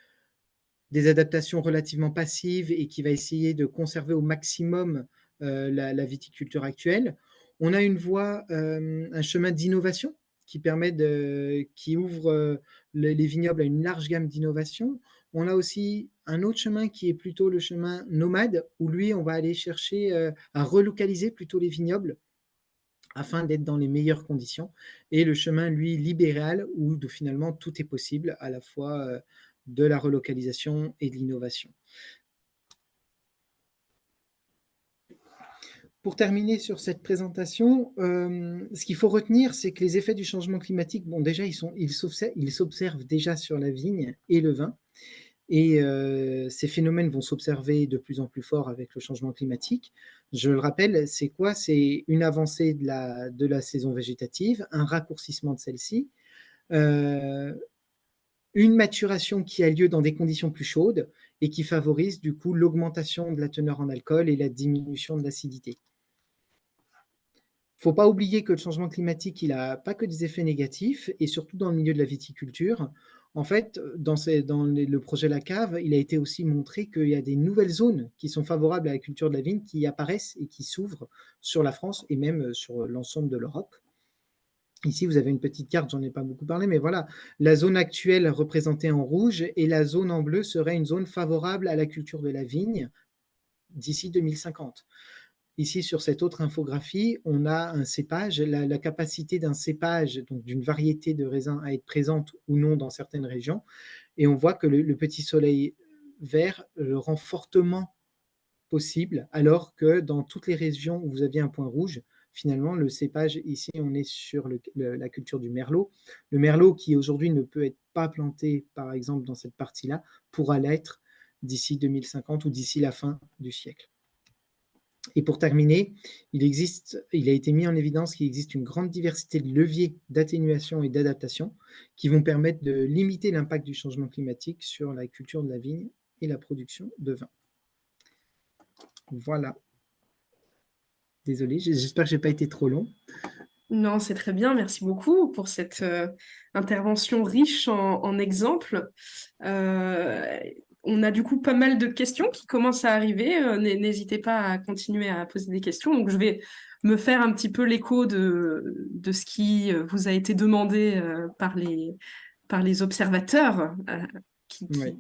des adaptations relativement passives et qui va essayer de conserver au maximum la viticulture actuelle. On a une voie, un chemin d'innovation qui ouvre les vignobles à une large gamme d'innovations. On a aussi un autre chemin qui est plutôt le chemin nomade, où lui, on va aller chercher à relocaliser plutôt les vignobles afin d'être dans les meilleures conditions. Et le chemin, lui, libéral, où finalement tout est possible, à la fois de la relocalisation et de l'innovation. Pour terminer sur cette présentation, ce qu'il faut retenir, c'est que les effets du changement climatique, bon, déjà, ils s'observent déjà sur la vigne et le vin. Et ces phénomènes vont s'observer de plus en plus fort avec le changement climatique. Je le rappelle, c'est quoi? C'est une avancée de la saison végétative, un raccourcissement de celle-ci, une maturation qui a lieu dans des conditions plus chaudes et qui favorise du coup l'augmentation de la teneur en alcool et la diminution de l'acidité. Il ne faut pas oublier que le changement climatique, il n'a pas que des effets négatifs, et surtout dans le milieu de la viticulture. En fait, le projet La Cave, il a été aussi montré qu'il y a des nouvelles zones qui sont favorables à la culture de la vigne qui apparaissent et qui s'ouvrent sur la France et même sur l'ensemble de l'Europe. Ici, vous avez une petite carte, j'en ai pas beaucoup parlé, mais voilà, la zone actuelle représentée en rouge et la zone en bleu serait une zone favorable à la culture de la vigne d'ici 2050. Ici, sur cette autre infographie, on a un cépage, la capacité d'un cépage, donc d'une variété de raisins à être présente ou non dans certaines régions, et on voit que le petit soleil vert le rend fortement possible, alors que dans toutes les régions où vous aviez un point rouge, finalement, le cépage, ici, on est sur la culture du merlot. Le merlot, qui aujourd'hui ne peut être pas planté, par exemple, dans cette partie-là, pourra l'être d'ici 2050 ou d'ici la fin du siècle. Et pour terminer, il a été mis en évidence qu'il existe une grande diversité de leviers d'atténuation et d'adaptation qui vont permettre de limiter l'impact du changement climatique sur la culture de la vigne et la production de vin. Voilà. Désolé, j'espère que je n'ai pas été trop long. Non, c'est très bien. Merci beaucoup pour cette intervention riche en exemples. On a du coup pas mal de questions qui commencent à arriver. N'hésitez pas à continuer à poser des questions. Donc, je vais me faire un petit peu l'écho de ce qui vous a été demandé par les observateurs. Ouais.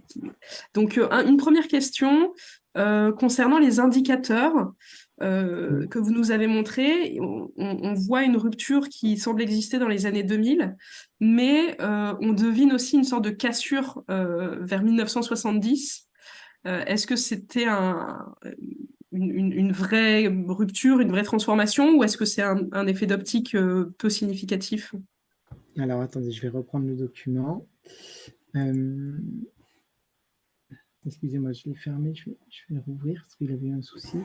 Donc, une première question concernant les indicateurs que vous nous avez montrés. On voit une rupture qui semble exister dans les années 2000, mais on devine aussi une sorte de cassure vers 1970. Est-ce que c'était une vraie rupture, une vraie transformation, ou est-ce que c'est un effet d'optique peu significatif? Alors, attendez, je vais reprendre le document. Excusez-moi, je l'ai fermé, je vais le rouvrir parce qu'il avait eu un souci.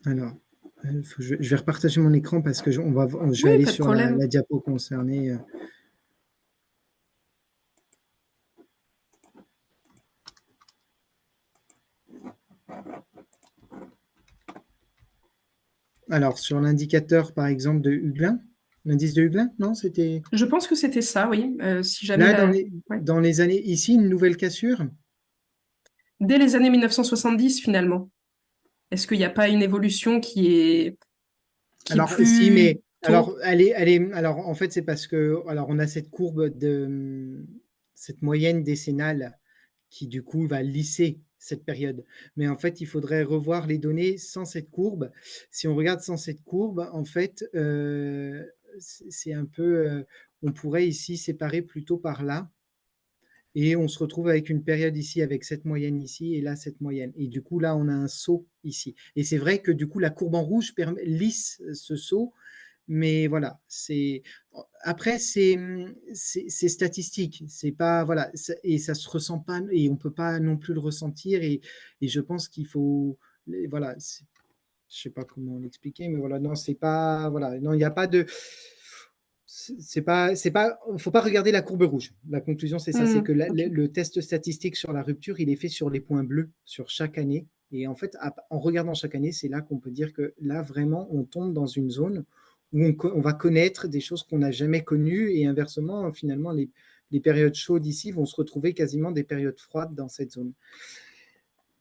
Alors, Je vais repartager mon écran parce que je Oui, vais aller pas de sur la problème. diapo concernée. Alors, sur l'indicateur, par exemple, de Huglin, l'indice de Huglin, non, c'était Je pense que c'était ça, oui. Si jamais là, ouais. dans les années, ici, une nouvelle cassure. Dès les années 1970, finalement. Est-ce qu'il n'y a pas une évolution qui est Alors, si, plus mais tôt? alors, alors, en fait, c'est parce que, alors, on a cette courbe cette moyenne décennale qui, du coup, va lisser cette période. Mais en fait, il faudrait revoir les données sans cette courbe. Si on regarde sans cette courbe, en fait, c'est un peu, on pourrait ici séparer plutôt par là. Et on se retrouve avec une période ici, avec cette moyenne ici, et là, cette moyenne. Et du coup, là, on a un saut ici. Et c'est vrai que du coup, la courbe en rouge lisse ce saut, mais voilà, c'est après c'est statistique, c'est pas voilà, et ça se ressent pas et on peut pas non plus le ressentir et je pense qu'il faut voilà, je sais pas comment l'expliquer, mais voilà, non, c'est pas voilà, non, il n'y a pas de faut pas regarder la courbe rouge. La conclusion, c'est ça, c'est que Ok. le test statistique sur la rupture, il est fait sur les points bleus sur chaque année. Et en fait, en regardant chaque année, c'est là qu'on peut dire que là, vraiment, on tombe dans une zone où on va connaître des choses qu'on n'a jamais connues. Et inversement, finalement, les périodes chaudes ici vont se retrouver quasiment des périodes froides dans cette zone.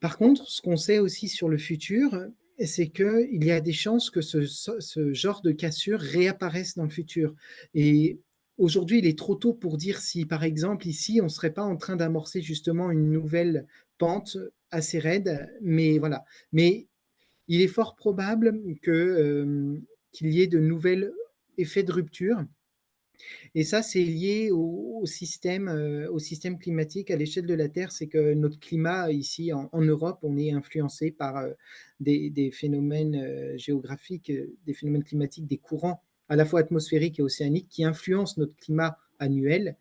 Par contre, ce qu'on sait aussi sur le futur, c'est qu'il y a des chances que ce genre de cassure réapparaisse dans le futur. Et aujourd'hui, il est trop tôt pour dire si, par exemple, ici, on ne serait pas en train d'amorcer justement une nouvelle pente assez raide. Mais voilà. Mais il est fort probable qu'il y ait de nouvelles effets de rupture et ça, c'est lié au système climatique à l'échelle de la Terre. C'est que notre climat ici en Europe, on est influencé par des phénomènes géographiques, des phénomènes climatiques, des courants à la fois atmosphériques et océaniques qui influencent notre climat annuel.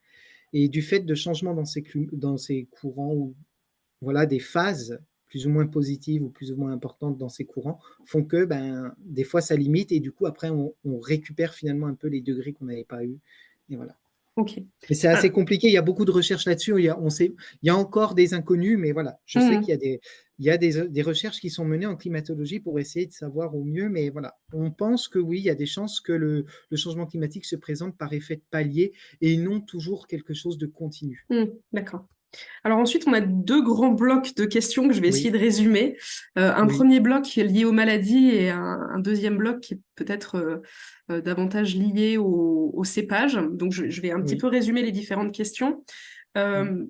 Et du fait de changements dans ces courants, ou voilà, des phases plus ou moins positives ou plus ou moins importantes dans ces courants, font que des fois ça limite et du coup après on récupère finalement un peu les degrés qu'on n'avait pas eu. Et voilà. Ok. Mais c'est assez compliqué, il y a beaucoup de recherches là-dessus, il y a encore des inconnus, mais voilà, je sais Hmm. qu'il y a des recherches qui sont menées en climatologie pour essayer de savoir au mieux, mais voilà, on pense que oui, il y a des chances que le changement climatique se présente par effet de palier et non toujours quelque chose de continu. D'accord. Alors ensuite, on a deux grands blocs de questions que je vais essayer Oui, de résumer. Un oui, premier bloc qui est lié aux maladies et un deuxième bloc qui est peut-être davantage lié au cépage. Donc je vais un petit peu oui, résumer les différentes questions. oui, Euh,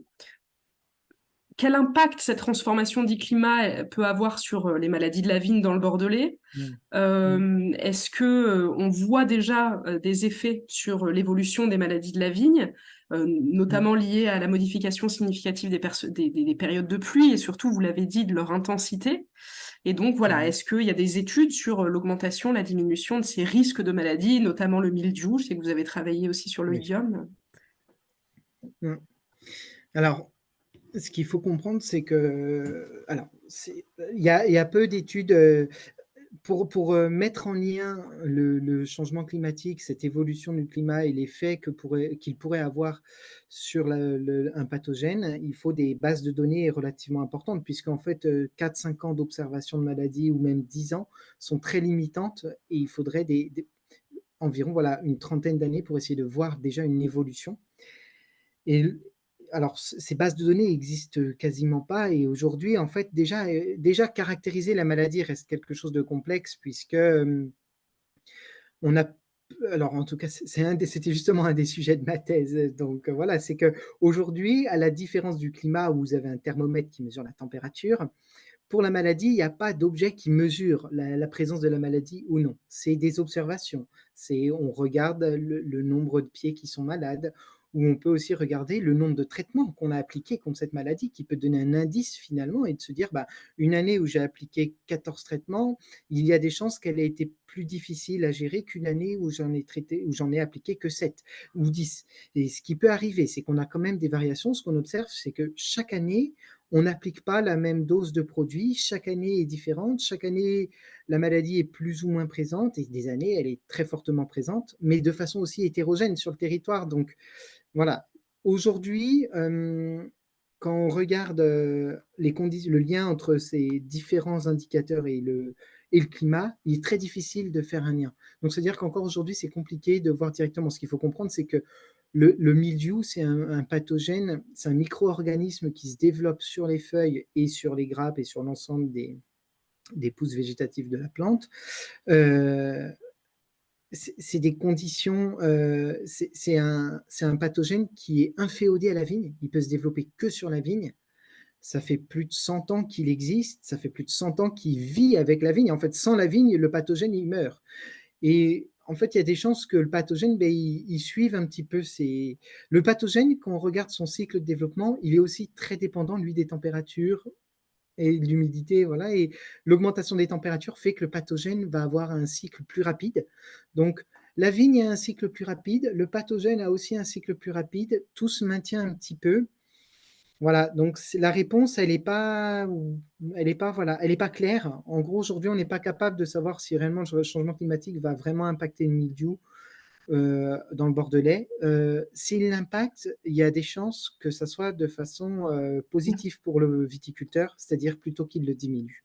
Quel impact cette transformation du climat peut avoir sur les maladies de la vigne dans le Bordelais? oui, oui, Est-ce que on voit déjà des effets sur l'évolution des maladies de la vigne, oui, notamment liées à la modification significative des périodes de pluie et surtout, vous l'avez dit, de leur intensité? Et donc voilà, oui. est-ce qu'il y a des études sur l'augmentation, la diminution de ces risques de maladies, notamment le mildiou? Je sais que vous avez travaillé aussi sur Oui. l'oïdium. Mm. Alors, ce qu'il faut comprendre, c'est que, alors, il y a peu d'études pour mettre en lien le changement climatique, cette évolution du climat et l'effet qu'il pourrait avoir sur un pathogène. Il faut des bases de données relativement importantes, puisqu'en fait, 4-5 ans d'observation de maladies ou même 10 ans sont très limitantes et il faudrait environ voilà, une trentaine d'années pour essayer de voir déjà une évolution. Et alors, ces bases de données existent quasiment pas. Et aujourd'hui, en fait, déjà caractériser la maladie reste quelque chose de complexe puisque on a, alors en tout cas, c'était justement un des sujets de ma thèse. Donc voilà, c'est que aujourd'hui, à la différence du climat où vous avez un thermomètre qui mesure la température, pour la maladie, il n'y a pas d'objet qui mesure la présence de la maladie ou non. C'est des observations. On regarde le nombre de pieds qui sont malades, ou on peut aussi regarder le nombre de traitements qu'on a appliqués contre cette maladie, qui peut donner un indice finalement et de se dire, une année où j'ai appliqué 14 traitements, il y a des chances qu'elle ait été plus difficile à gérer qu'une année où j'en ai appliqué que 7 ou 10. Et ce qui peut arriver, c'est qu'on a quand même des variations. Ce qu'on observe, c'est que chaque année, on n'applique pas la même dose de produit. Chaque année est différente. Chaque année, la maladie est plus ou moins présente et des années, elle est très fortement présente, mais de façon aussi hétérogène sur le territoire. Donc, voilà. Aujourd'hui, quand on regarde le lien entre ces différents indicateurs et le climat, il est très difficile de faire un lien. Donc, c'est-à-dire qu'encore aujourd'hui, c'est compliqué de voir directement. Ce qu'il faut comprendre, c'est que le mildiou, c'est un pathogène, c'est un micro-organisme qui se développe sur les feuilles et sur les grappes et sur l'ensemble des pousses végétatives de la plante. Euh, c'est des conditions, c'est un pathogène qui est inféodé à la vigne. Il peut se développer que sur la vigne. Ça fait plus de 100 ans qu'il existe, ça fait plus de 100 ans qu'il vit avec la vigne. En fait, sans la vigne, le pathogène, il meurt. Et en fait, il y a des chances que le pathogène, il suive un petit peu ces... Le pathogène, quand on regarde son cycle de développement, il est aussi très dépendant, lui, des températures et de l'humidité, voilà. Et l'augmentation des températures fait que le pathogène va avoir un cycle plus rapide. Donc, la vigne a un cycle plus rapide, le pathogène a aussi un cycle plus rapide, tout se maintient un petit peu. Voilà, donc la réponse, voilà, elle est pas claire. En gros, aujourd'hui, on n'est pas capable de savoir si réellement le changement climatique va vraiment impacter le mildiou dans le Bordelais. S'il l'impacte, il y a des chances que ça soit de façon positive pour le viticulteur, c'est-à-dire plutôt qu'il le diminue,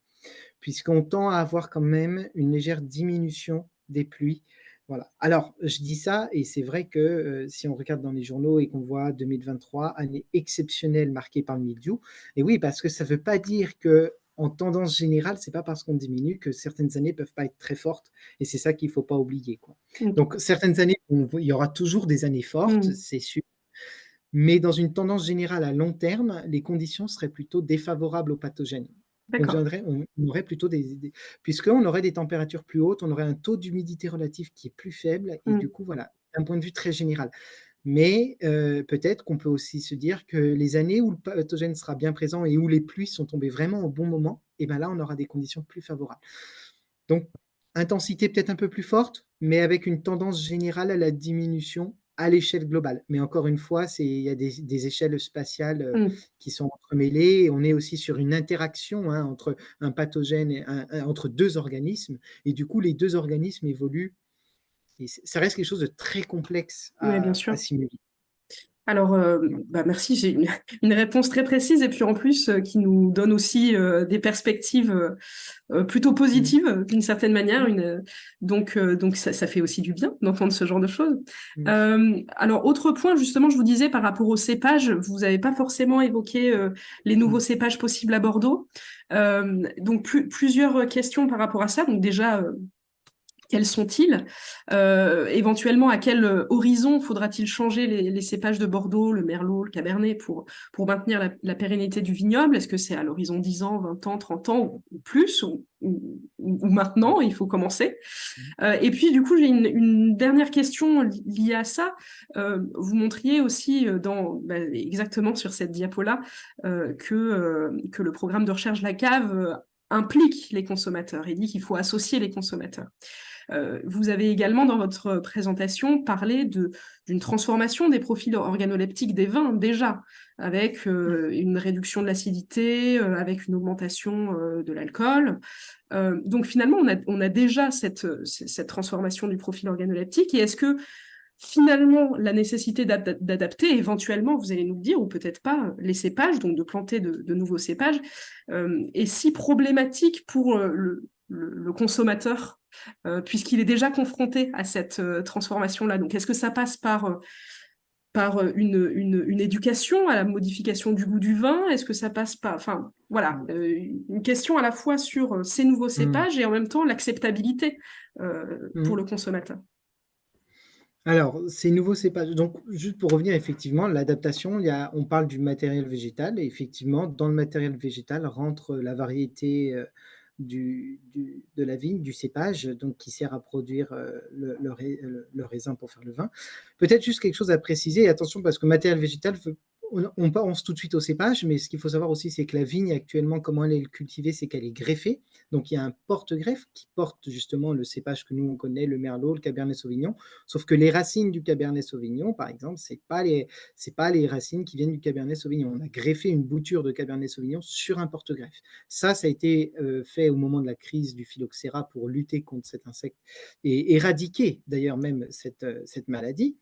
puisqu'on tend à avoir quand même une légère diminution des pluies. Voilà. Alors, je dis ça, et c'est vrai que si on regarde dans les journaux et qu'on voit 2023, année exceptionnelle marquée par le mildiou, et oui, parce que ça ne veut pas dire que en tendance générale, c'est pas parce qu'on diminue que certaines années peuvent pas être très fortes, et c'est ça qu'il faut pas oublier, quoi. Ok. Donc, certaines années, il y aura toujours des années fortes, Mm. c'est sûr, mais dans une tendance générale à long terme, les conditions seraient plutôt défavorables aux pathogènes. D'accord. On aurait plutôt puisqu'on aurait des températures plus hautes, on aurait un taux d'humidité relatif qui est plus faible, et du Mm. coup, voilà, d'un point de vue très général. Mais peut-être qu'on peut aussi se dire que les années où le pathogène sera bien présent et où les pluies sont tombées vraiment au bon moment, et ben là, on aura des conditions plus favorables. Donc, intensité peut-être un peu plus forte, mais avec une tendance générale à la diminution à l'échelle globale. Mais encore une fois, il y a des échelles spatiales Mm. qui sont entremêlées. Et on est aussi sur une interaction entre un pathogène et entre deux organismes. Et du coup, les deux organismes évoluent. Et ça reste quelque chose de très complexe Oui, bien à sûr. simuler. Alors, bah merci, j'ai une réponse très précise et puis en plus qui nous donne aussi des perspectives plutôt Mm. positives d'une certaine manière. Mm. Donc ça fait aussi du bien d'entendre ce genre de choses. Mm. Alors, autre point, justement, je vous disais par rapport aux cépages, vous n'avez pas forcément évoqué les nouveaux Mm. cépages possibles à Bordeaux. Donc, plusieurs questions par rapport à ça. Donc déjà, quels sont-ils? Éventuellement, à quel horizon faudra-t-il changer les cépages de Bordeaux, le Merlot, le Cabernet pour maintenir la pérennité du vignoble? Est-ce que c'est à l'horizon 10 ans, 20 ans, 30 ans ou plus ou maintenant, il faut commencer? Et puis, du coup, j'ai une dernière question liée à ça. Vous montriez aussi exactement sur cette diapo-là que le programme de recherche La Cave implique les consommateurs et dit qu'il faut associer les consommateurs. Vous avez également dans votre présentation parlé d'une transformation des profils organoleptiques des vins déjà, avec une réduction de l'acidité, avec une augmentation de l'alcool. Donc finalement, on a déjà cette transformation du profil organoleptique. Et est-ce que finalement, la nécessité d'adapter, éventuellement, vous allez nous le dire, ou peut-être pas, les cépages, donc de planter de nouveaux cépages, est si problématique pour le consommateur, puisqu'il est déjà confronté à cette transformation-là. Donc, est-ce que ça passe par une éducation à la modification du goût du vin? Est-ce que ça passe par... Enfin, voilà, une question à la fois sur ces nouveaux Mm. cépages et en même temps l'acceptabilité pour Mm. le consommateur. Alors, ces nouveaux cépages, donc juste pour revenir effectivement, l'adaptation, on parle du matériel végétal, et effectivement, dans le matériel végétal rentre la variété de la vigne, du cépage, donc qui sert à produire le raisin pour faire le vin. Peut-être juste quelque chose à préciser, attention, parce que matériel végétal, on pense tout de suite au cépage, mais ce qu'il faut savoir aussi, c'est que la vigne, actuellement, comment elle est cultivée, c'est qu'elle est greffée. Donc, il y a un porte-greffe qui porte justement le cépage que nous, on connaît, le Merlot, le Cabernet Sauvignon. Sauf que les racines du Cabernet Sauvignon, par exemple, c'est pas les racines qui viennent du Cabernet Sauvignon. On a greffé une bouture de Cabernet Sauvignon sur un porte-greffe. Ça a été fait au moment de la crise du phylloxéra pour lutter contre cet insecte et éradiquer d'ailleurs même cette maladie.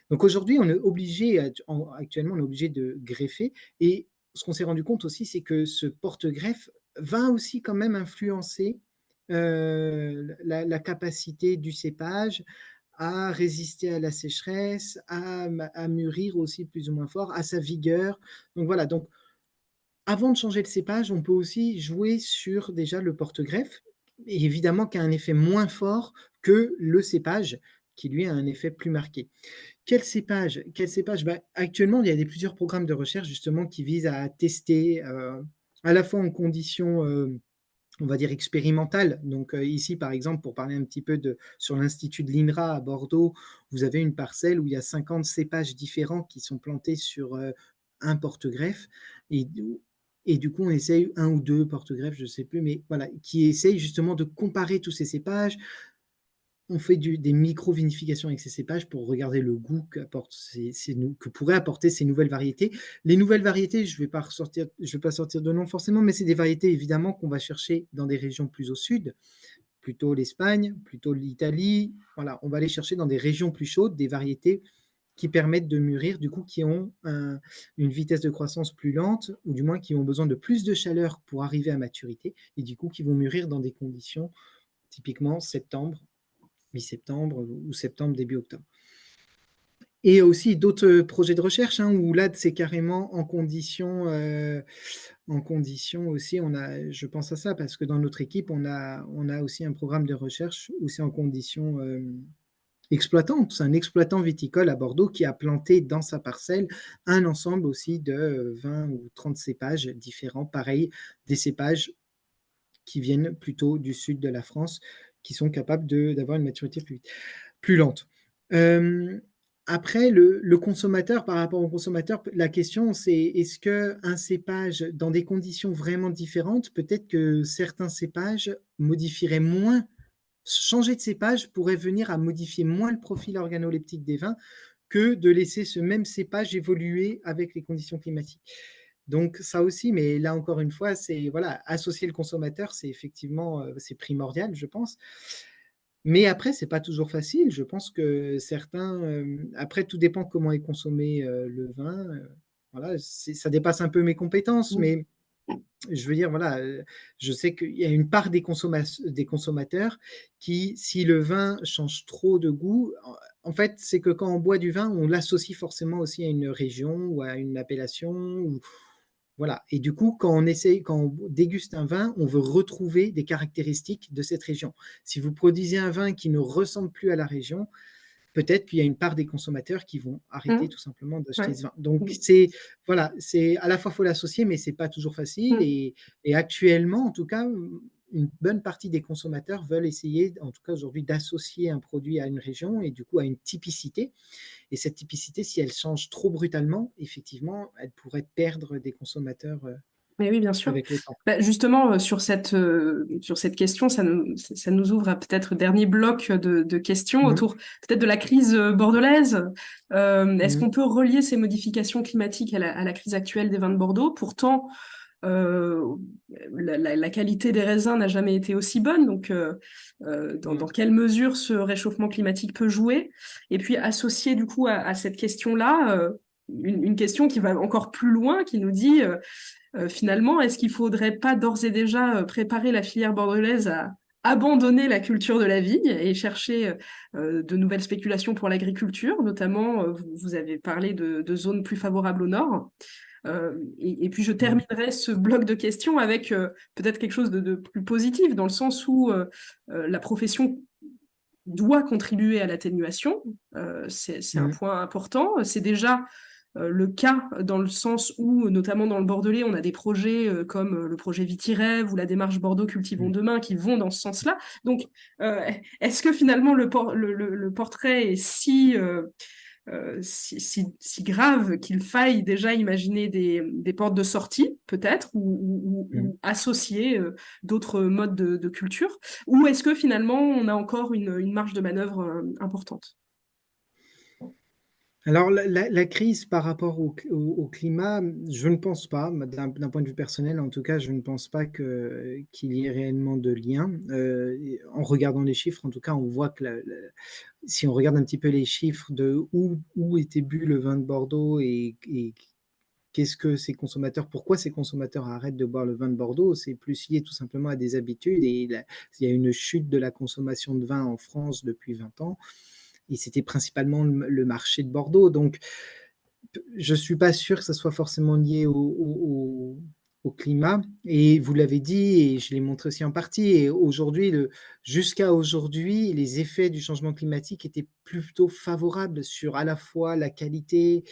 Donc aujourd'hui, actuellement, on est obligé de greffer. Et ce qu'on s'est rendu compte aussi, c'est que ce porte-greffe va aussi quand même influencer la capacité du cépage à résister à la sécheresse, à mûrir aussi plus ou moins fort, à sa vigueur. Donc voilà, donc avant de changer le cépage, on peut aussi jouer sur déjà le porte-greffe, et évidemment qui a un effet moins fort que le cépage, qui lui a un effet plus marqué. Quel cépage? Bah, actuellement, il y a plusieurs programmes de recherche justement qui visent à tester à la fois en conditions, on va dire, expérimentales. Donc ici, par exemple, pour parler un petit peu sur l'Institut de l'INRA à Bordeaux, vous avez une parcelle où il y a 50 cépages différents qui sont plantés sur un porte-greffe. Et, et du coup, on essaye un ou deux porte-greffes, je ne sais plus, mais voilà, qui essayent justement de comparer tous ces cépages. On fait des micro-vinifications avec ces cépages pour regarder le goût que pourraient apporter ces nouvelles variétés. Les nouvelles variétés, je vais pas sortir de nom forcément, mais c'est des variétés évidemment qu'on va chercher dans des régions plus au sud, plutôt l'Espagne, plutôt l'Italie. Voilà, on va aller chercher dans des régions plus chaudes des variétés qui permettent de mûrir, du coup, qui ont une vitesse de croissance plus lente, ou du moins qui ont besoin de plus de chaleur pour arriver à maturité, et du coup, qui vont mûrir dans des conditions typiquement septembre, mi-septembre ou septembre, début octobre. Et aussi d'autres projets de recherche où là, c'est carrément en condition aussi, je pense à ça parce que dans notre équipe, on a aussi un programme de recherche où c'est en condition exploitante. C'est un exploitant viticole à Bordeaux qui a planté dans sa parcelle un ensemble aussi de 20 ou 30 cépages différents, pareil, des cépages qui viennent plutôt du sud de la France, qui sont capables d'avoir une maturité plus lente. Après, le consommateur, par rapport au consommateur, la question c'est est-ce qu'un cépage, dans des conditions vraiment différentes, peut-être que certains cépages modifieraient moins, changer de cépage pourrait venir à modifier moins le profil organoleptique des vins que de laisser ce même cépage évoluer avec les conditions climatiques. Donc ça aussi, mais là encore une fois, c'est voilà, associer le consommateur, c'est effectivement c'est primordial, je pense. Mais après, c'est pas toujours facile. Je pense que certains, après, tout dépend comment est consommé le vin. Voilà, ça dépasse un peu mes compétences, Mmh. mais je veux dire, voilà, je sais qu'il y a une part des consommateurs qui, si le vin change trop de goût, en fait, c'est que quand on boit du vin, on l'associe forcément aussi à une région ou à une appellation. Voilà. Et du coup, quand on déguste un vin, on veut retrouver des caractéristiques de cette région. Si vous produisez un vin qui ne ressemble plus à la région, peut-être qu'il y a une part des consommateurs qui vont arrêter Mmh. tout simplement d'acheter Ouais. ce vin. Donc Mmh. voilà, c'est à la fois faut l'associer, mais c'est pas toujours facile. Mmh. Et actuellement, en tout cas, une bonne partie des consommateurs veulent essayer, en tout cas aujourd'hui, d'associer un produit à une région et du coup à une typicité. Et cette typicité, si elle change trop brutalement, effectivement, elle pourrait perdre des consommateurs Mais oui, bien sûr. avec le temps. Bah, justement, sur cette question, ça nous ouvre à peut-être dernier bloc de questions Mhm. autour peut-être de la crise bordelaise. Est-ce Mhm. qu'on peut relier ces modifications climatiques à la crise actuelle des vins de Bordeaux? Pourtant, euh, la qualité des raisins n'a jamais été aussi bonne. Donc, dans Mhm. quelle mesure ce réchauffement climatique peut jouer? Et puis, associer du coup à cette question-là, une question qui va encore plus loin, qui nous dit finalement, est-ce qu'il ne faudrait pas d'ores et déjà préparer la filière bordelaise à abandonner la culture de la vigne et chercher de nouvelles spéculations pour l'agriculture, notamment, vous avez parlé de zones plus favorables au nord. Et puis je Mhm. terminerai ce bloc de questions avec peut-être quelque chose de plus positif, dans le sens où la profession doit contribuer à l'atténuation. C'est un Mhm. point important. C'est déjà le cas dans le sens où, notamment dans le Bordelais, on a des projets comme le projet Vitirève ou la démarche Bordeaux Cultivons Mhm. Demain qui vont dans ce sens-là. Donc, est-ce que finalement le portrait est si grave qu'il faille déjà imaginer des portes de sortie, peut-être, ou associer d'autres modes de culture? Ou est-ce que finalement, on a encore une marge de manœuvre importante? Alors, la crise par rapport au climat, je ne pense pas, d'un point de vue personnel, en tout cas, je ne pense pas qu'il y ait réellement de lien. En regardant les chiffres, en tout cas, on voit que si on regarde un petit peu les chiffres de où était bu le vin de Bordeaux et qu'est-ce que ces consommateurs, pourquoi ces consommateurs arrêtent de boire le vin de Bordeaux, c'est plus lié tout simplement à des habitudes. Et il y a une chute de la consommation de vin en France depuis 20 ans. Et c'était principalement le marché de Bordeaux. Donc, je ne suis pas sûr que ça soit forcément lié au climat. Et vous l'avez dit, et je l'ai montré aussi en partie, et jusqu'à aujourd'hui, les effets du changement climatique étaient plutôt favorables sur à la fois la qualité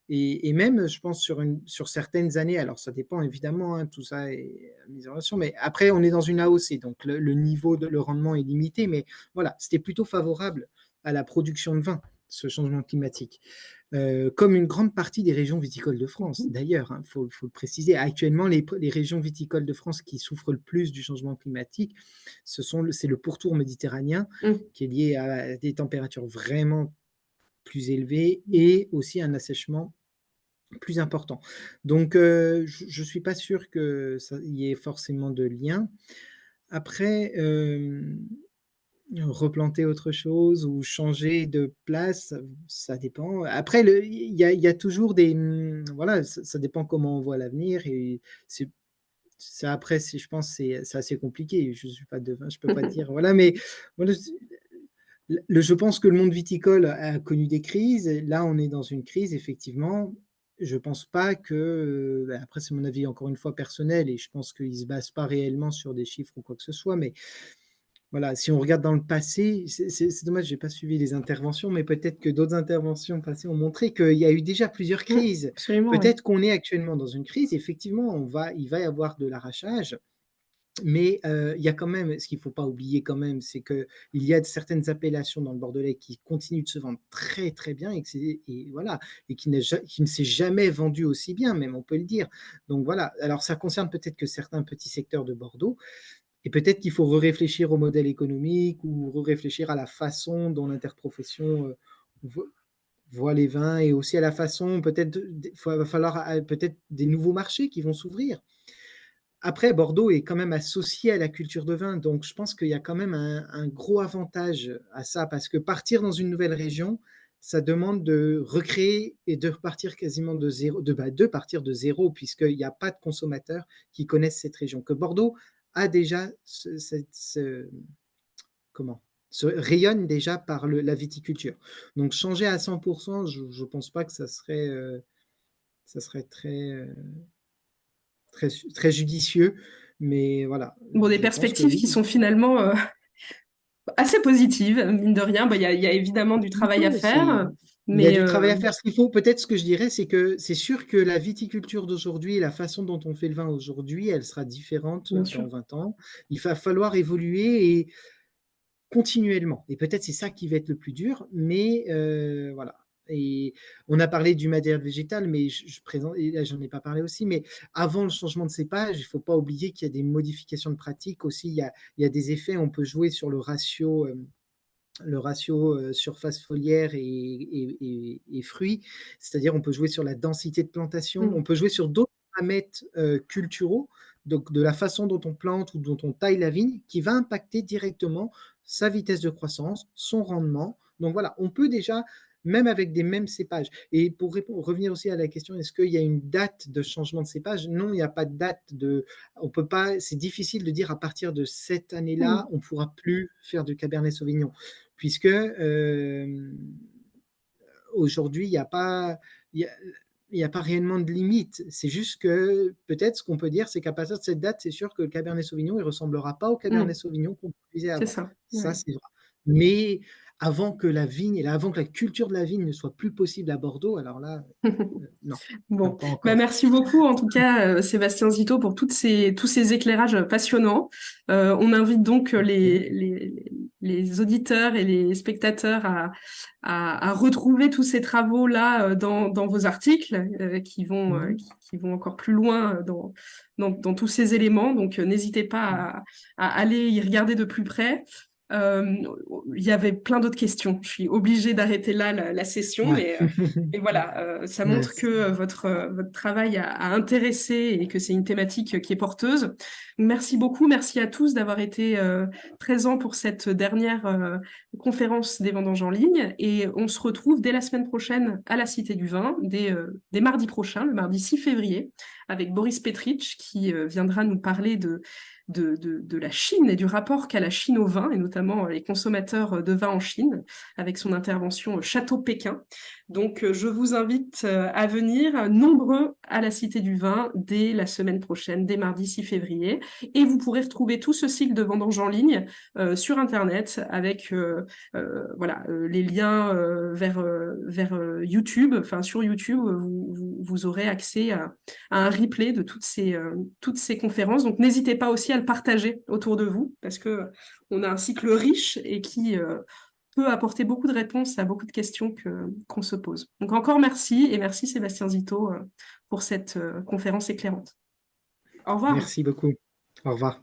et même, je pense, sur certaines années. Alors, ça dépend évidemment, hein, tout ça est mis en relation, mais après, on est dans une AOC, donc le niveau le rendement est limité, mais voilà, c'était plutôt favorable à la production de vin, ce changement climatique. Comme une grande partie des régions viticoles de France, d'ailleurs, il faut le préciser. Actuellement, les régions viticoles de France qui souffrent le plus du changement climatique, c'est le pourtour méditerranéen, Mm. qui est lié à des températures vraiment plus élevées et aussi un assèchement plus important. Donc, je ne suis pas sûr qu'il y ait forcément de lien. Après, replanter autre chose ou changer de place, ça dépend. Après, il y a toujours voilà, ça dépend comment on voit l'avenir et c'est après, je pense, c'est assez compliqué. Je suis pas devin, je peux pas dire, voilà, mais voilà, je pense que le monde viticole a connu des crises. Là, on est dans une crise, effectivement. Je pense pas que, après, c'est mon avis encore une fois personnel et je pense qu'il se base pas réellement sur des chiffres ou quoi que ce soit, mais voilà, si on regarde dans le passé, c'est dommage, j'ai pas suivi les interventions, mais peut-être que d'autres interventions passées ont montré qu'il y a eu déjà plusieurs Mm. crises. Absolument, oui. Peut-être qu'on est actuellement dans une crise. Effectivement, il va y avoir de l'arrachage, mais il y a quand même, ce qu'il faut pas oublier quand même, c'est que il y a certaines appellations dans le Bordelais qui continuent de se vendre très très bien et voilà, et qui ne s'est jamais vendu aussi bien, même on peut le dire. Donc voilà. Alors ça concerne peut-être que certains petits secteurs de Bordeaux, et peut-être qu'il faut réfléchir au modèle économique ou réfléchir à la façon dont l'interprofession voit les vins et aussi à la façon, peut-être, va falloir peut-être des nouveaux marchés qui vont s'ouvrir. Après, Bordeaux est quand même associé à la culture de vin, donc je pense qu'il y a quand même un gros avantage à ça, parce que partir dans une nouvelle région, ça demande de recréer et de repartir quasiment de zéro, de partir de zéro, puisqu'il n'y a pas de consommateurs qui connaissent cette région. Que Bordeaux a déjà comment rayonne déjà par la viticulture. Donc changer à 100%, je ne pense pas que ça serait très judicieux, mais voilà, Bon, des je pense que perspectives qui oui. sont finalement assez positives, mine de rien. Bah, il y a évidemment du travail à Plutôt, faire, il y a mais du travail à faire. Ce qu'il faut, peut-être, ce que je dirais, c'est que c'est sûr que la viticulture d'aujourd'hui et la façon dont on fait le vin aujourd'hui, elle sera différente bien sûr. dans 20 ans. Il va falloir évoluer et continuellement. Et peut-être c'est ça qui va être le plus dur, mais voilà. Et on a parlé du matériel végétal, mais je présente, et là j'en ai pas parlé aussi, mais avant le changement de cépage, il ne faut pas oublier qu'il y a des modifications de pratique aussi. Il y a des effets, on peut jouer sur le ratio surface foliaire et fruits, c'est-à-dire on peut jouer sur la densité de plantation, Mm. on peut jouer sur d'autres paramètres culturaux, donc de la façon dont on plante ou dont on taille la vigne, qui va impacter directement sa vitesse de croissance, son rendement. Donc voilà, on peut déjà, même avec des mêmes cépages. Et pour revenir aussi à la question, est-ce qu'il y a une date de changement de cépage? Non, il n'y a pas de date on peut pas, c'est difficile de dire à partir de cette année-là, Mm. on ne pourra plus faire du Cabernet Sauvignon puisque aujourd'hui, il y a pas réellement de limite. C'est juste que peut-être ce qu'on peut dire, c'est qu'à partir de cette date, c'est sûr que le Cabernet Sauvignon, il ne ressemblera pas au Cabernet Mm. Sauvignon qu'on produisait C'est avant. ça. Ça, Ouais. c'est vrai. Mais avant que la culture de la vigne ne soit plus possible à Bordeaux, alors là, non, Bon, pas bah, encore. merci beaucoup en tout cas Sébastien Zito pour tous ces éclairages passionnants. On invite donc les auditeurs et les spectateurs à retrouver tous ces travaux-là dans vos articles qui vont encore plus loin dans tous ces éléments. Donc, n'hésitez pas à aller y regarder de plus près. Euh, il y avait plein d'autres questions. Je suis obligée d'arrêter là la session, Ouais. mais voilà, ça montre que Merci. votre travail a intéressé et que c'est une thématique qui est porteuse. Merci beaucoup, merci à tous d'avoir été présents pour cette dernière conférence des vendanges en ligne. Et on se retrouve dès la semaine prochaine à la Cité du Vin, dès mardi prochain, le mardi 6 février, avec Boris Petrich qui viendra nous parler de la Chine et du rapport qu'a la Chine au vin, et notamment les consommateurs de vin en Chine, avec son intervention Château Pékin. Donc, je vous invite à venir nombreux à la Cité du Vin dès la semaine prochaine, dès mardi 6 février. Et vous pourrez retrouver tout ce cycle de vendanges en ligne sur Internet avec les liens vers YouTube. Enfin, sur YouTube, vous aurez accès à un replay de toutes ces conférences. Donc, n'hésitez pas aussi à le partager autour de vous parce que on a un cycle riche et qui peut apporter beaucoup de réponses à beaucoup de questions qu'on se pose. Donc, encore merci et merci Sébastien Zito pour cette conférence éclairante. Au revoir. Merci beaucoup. Au revoir.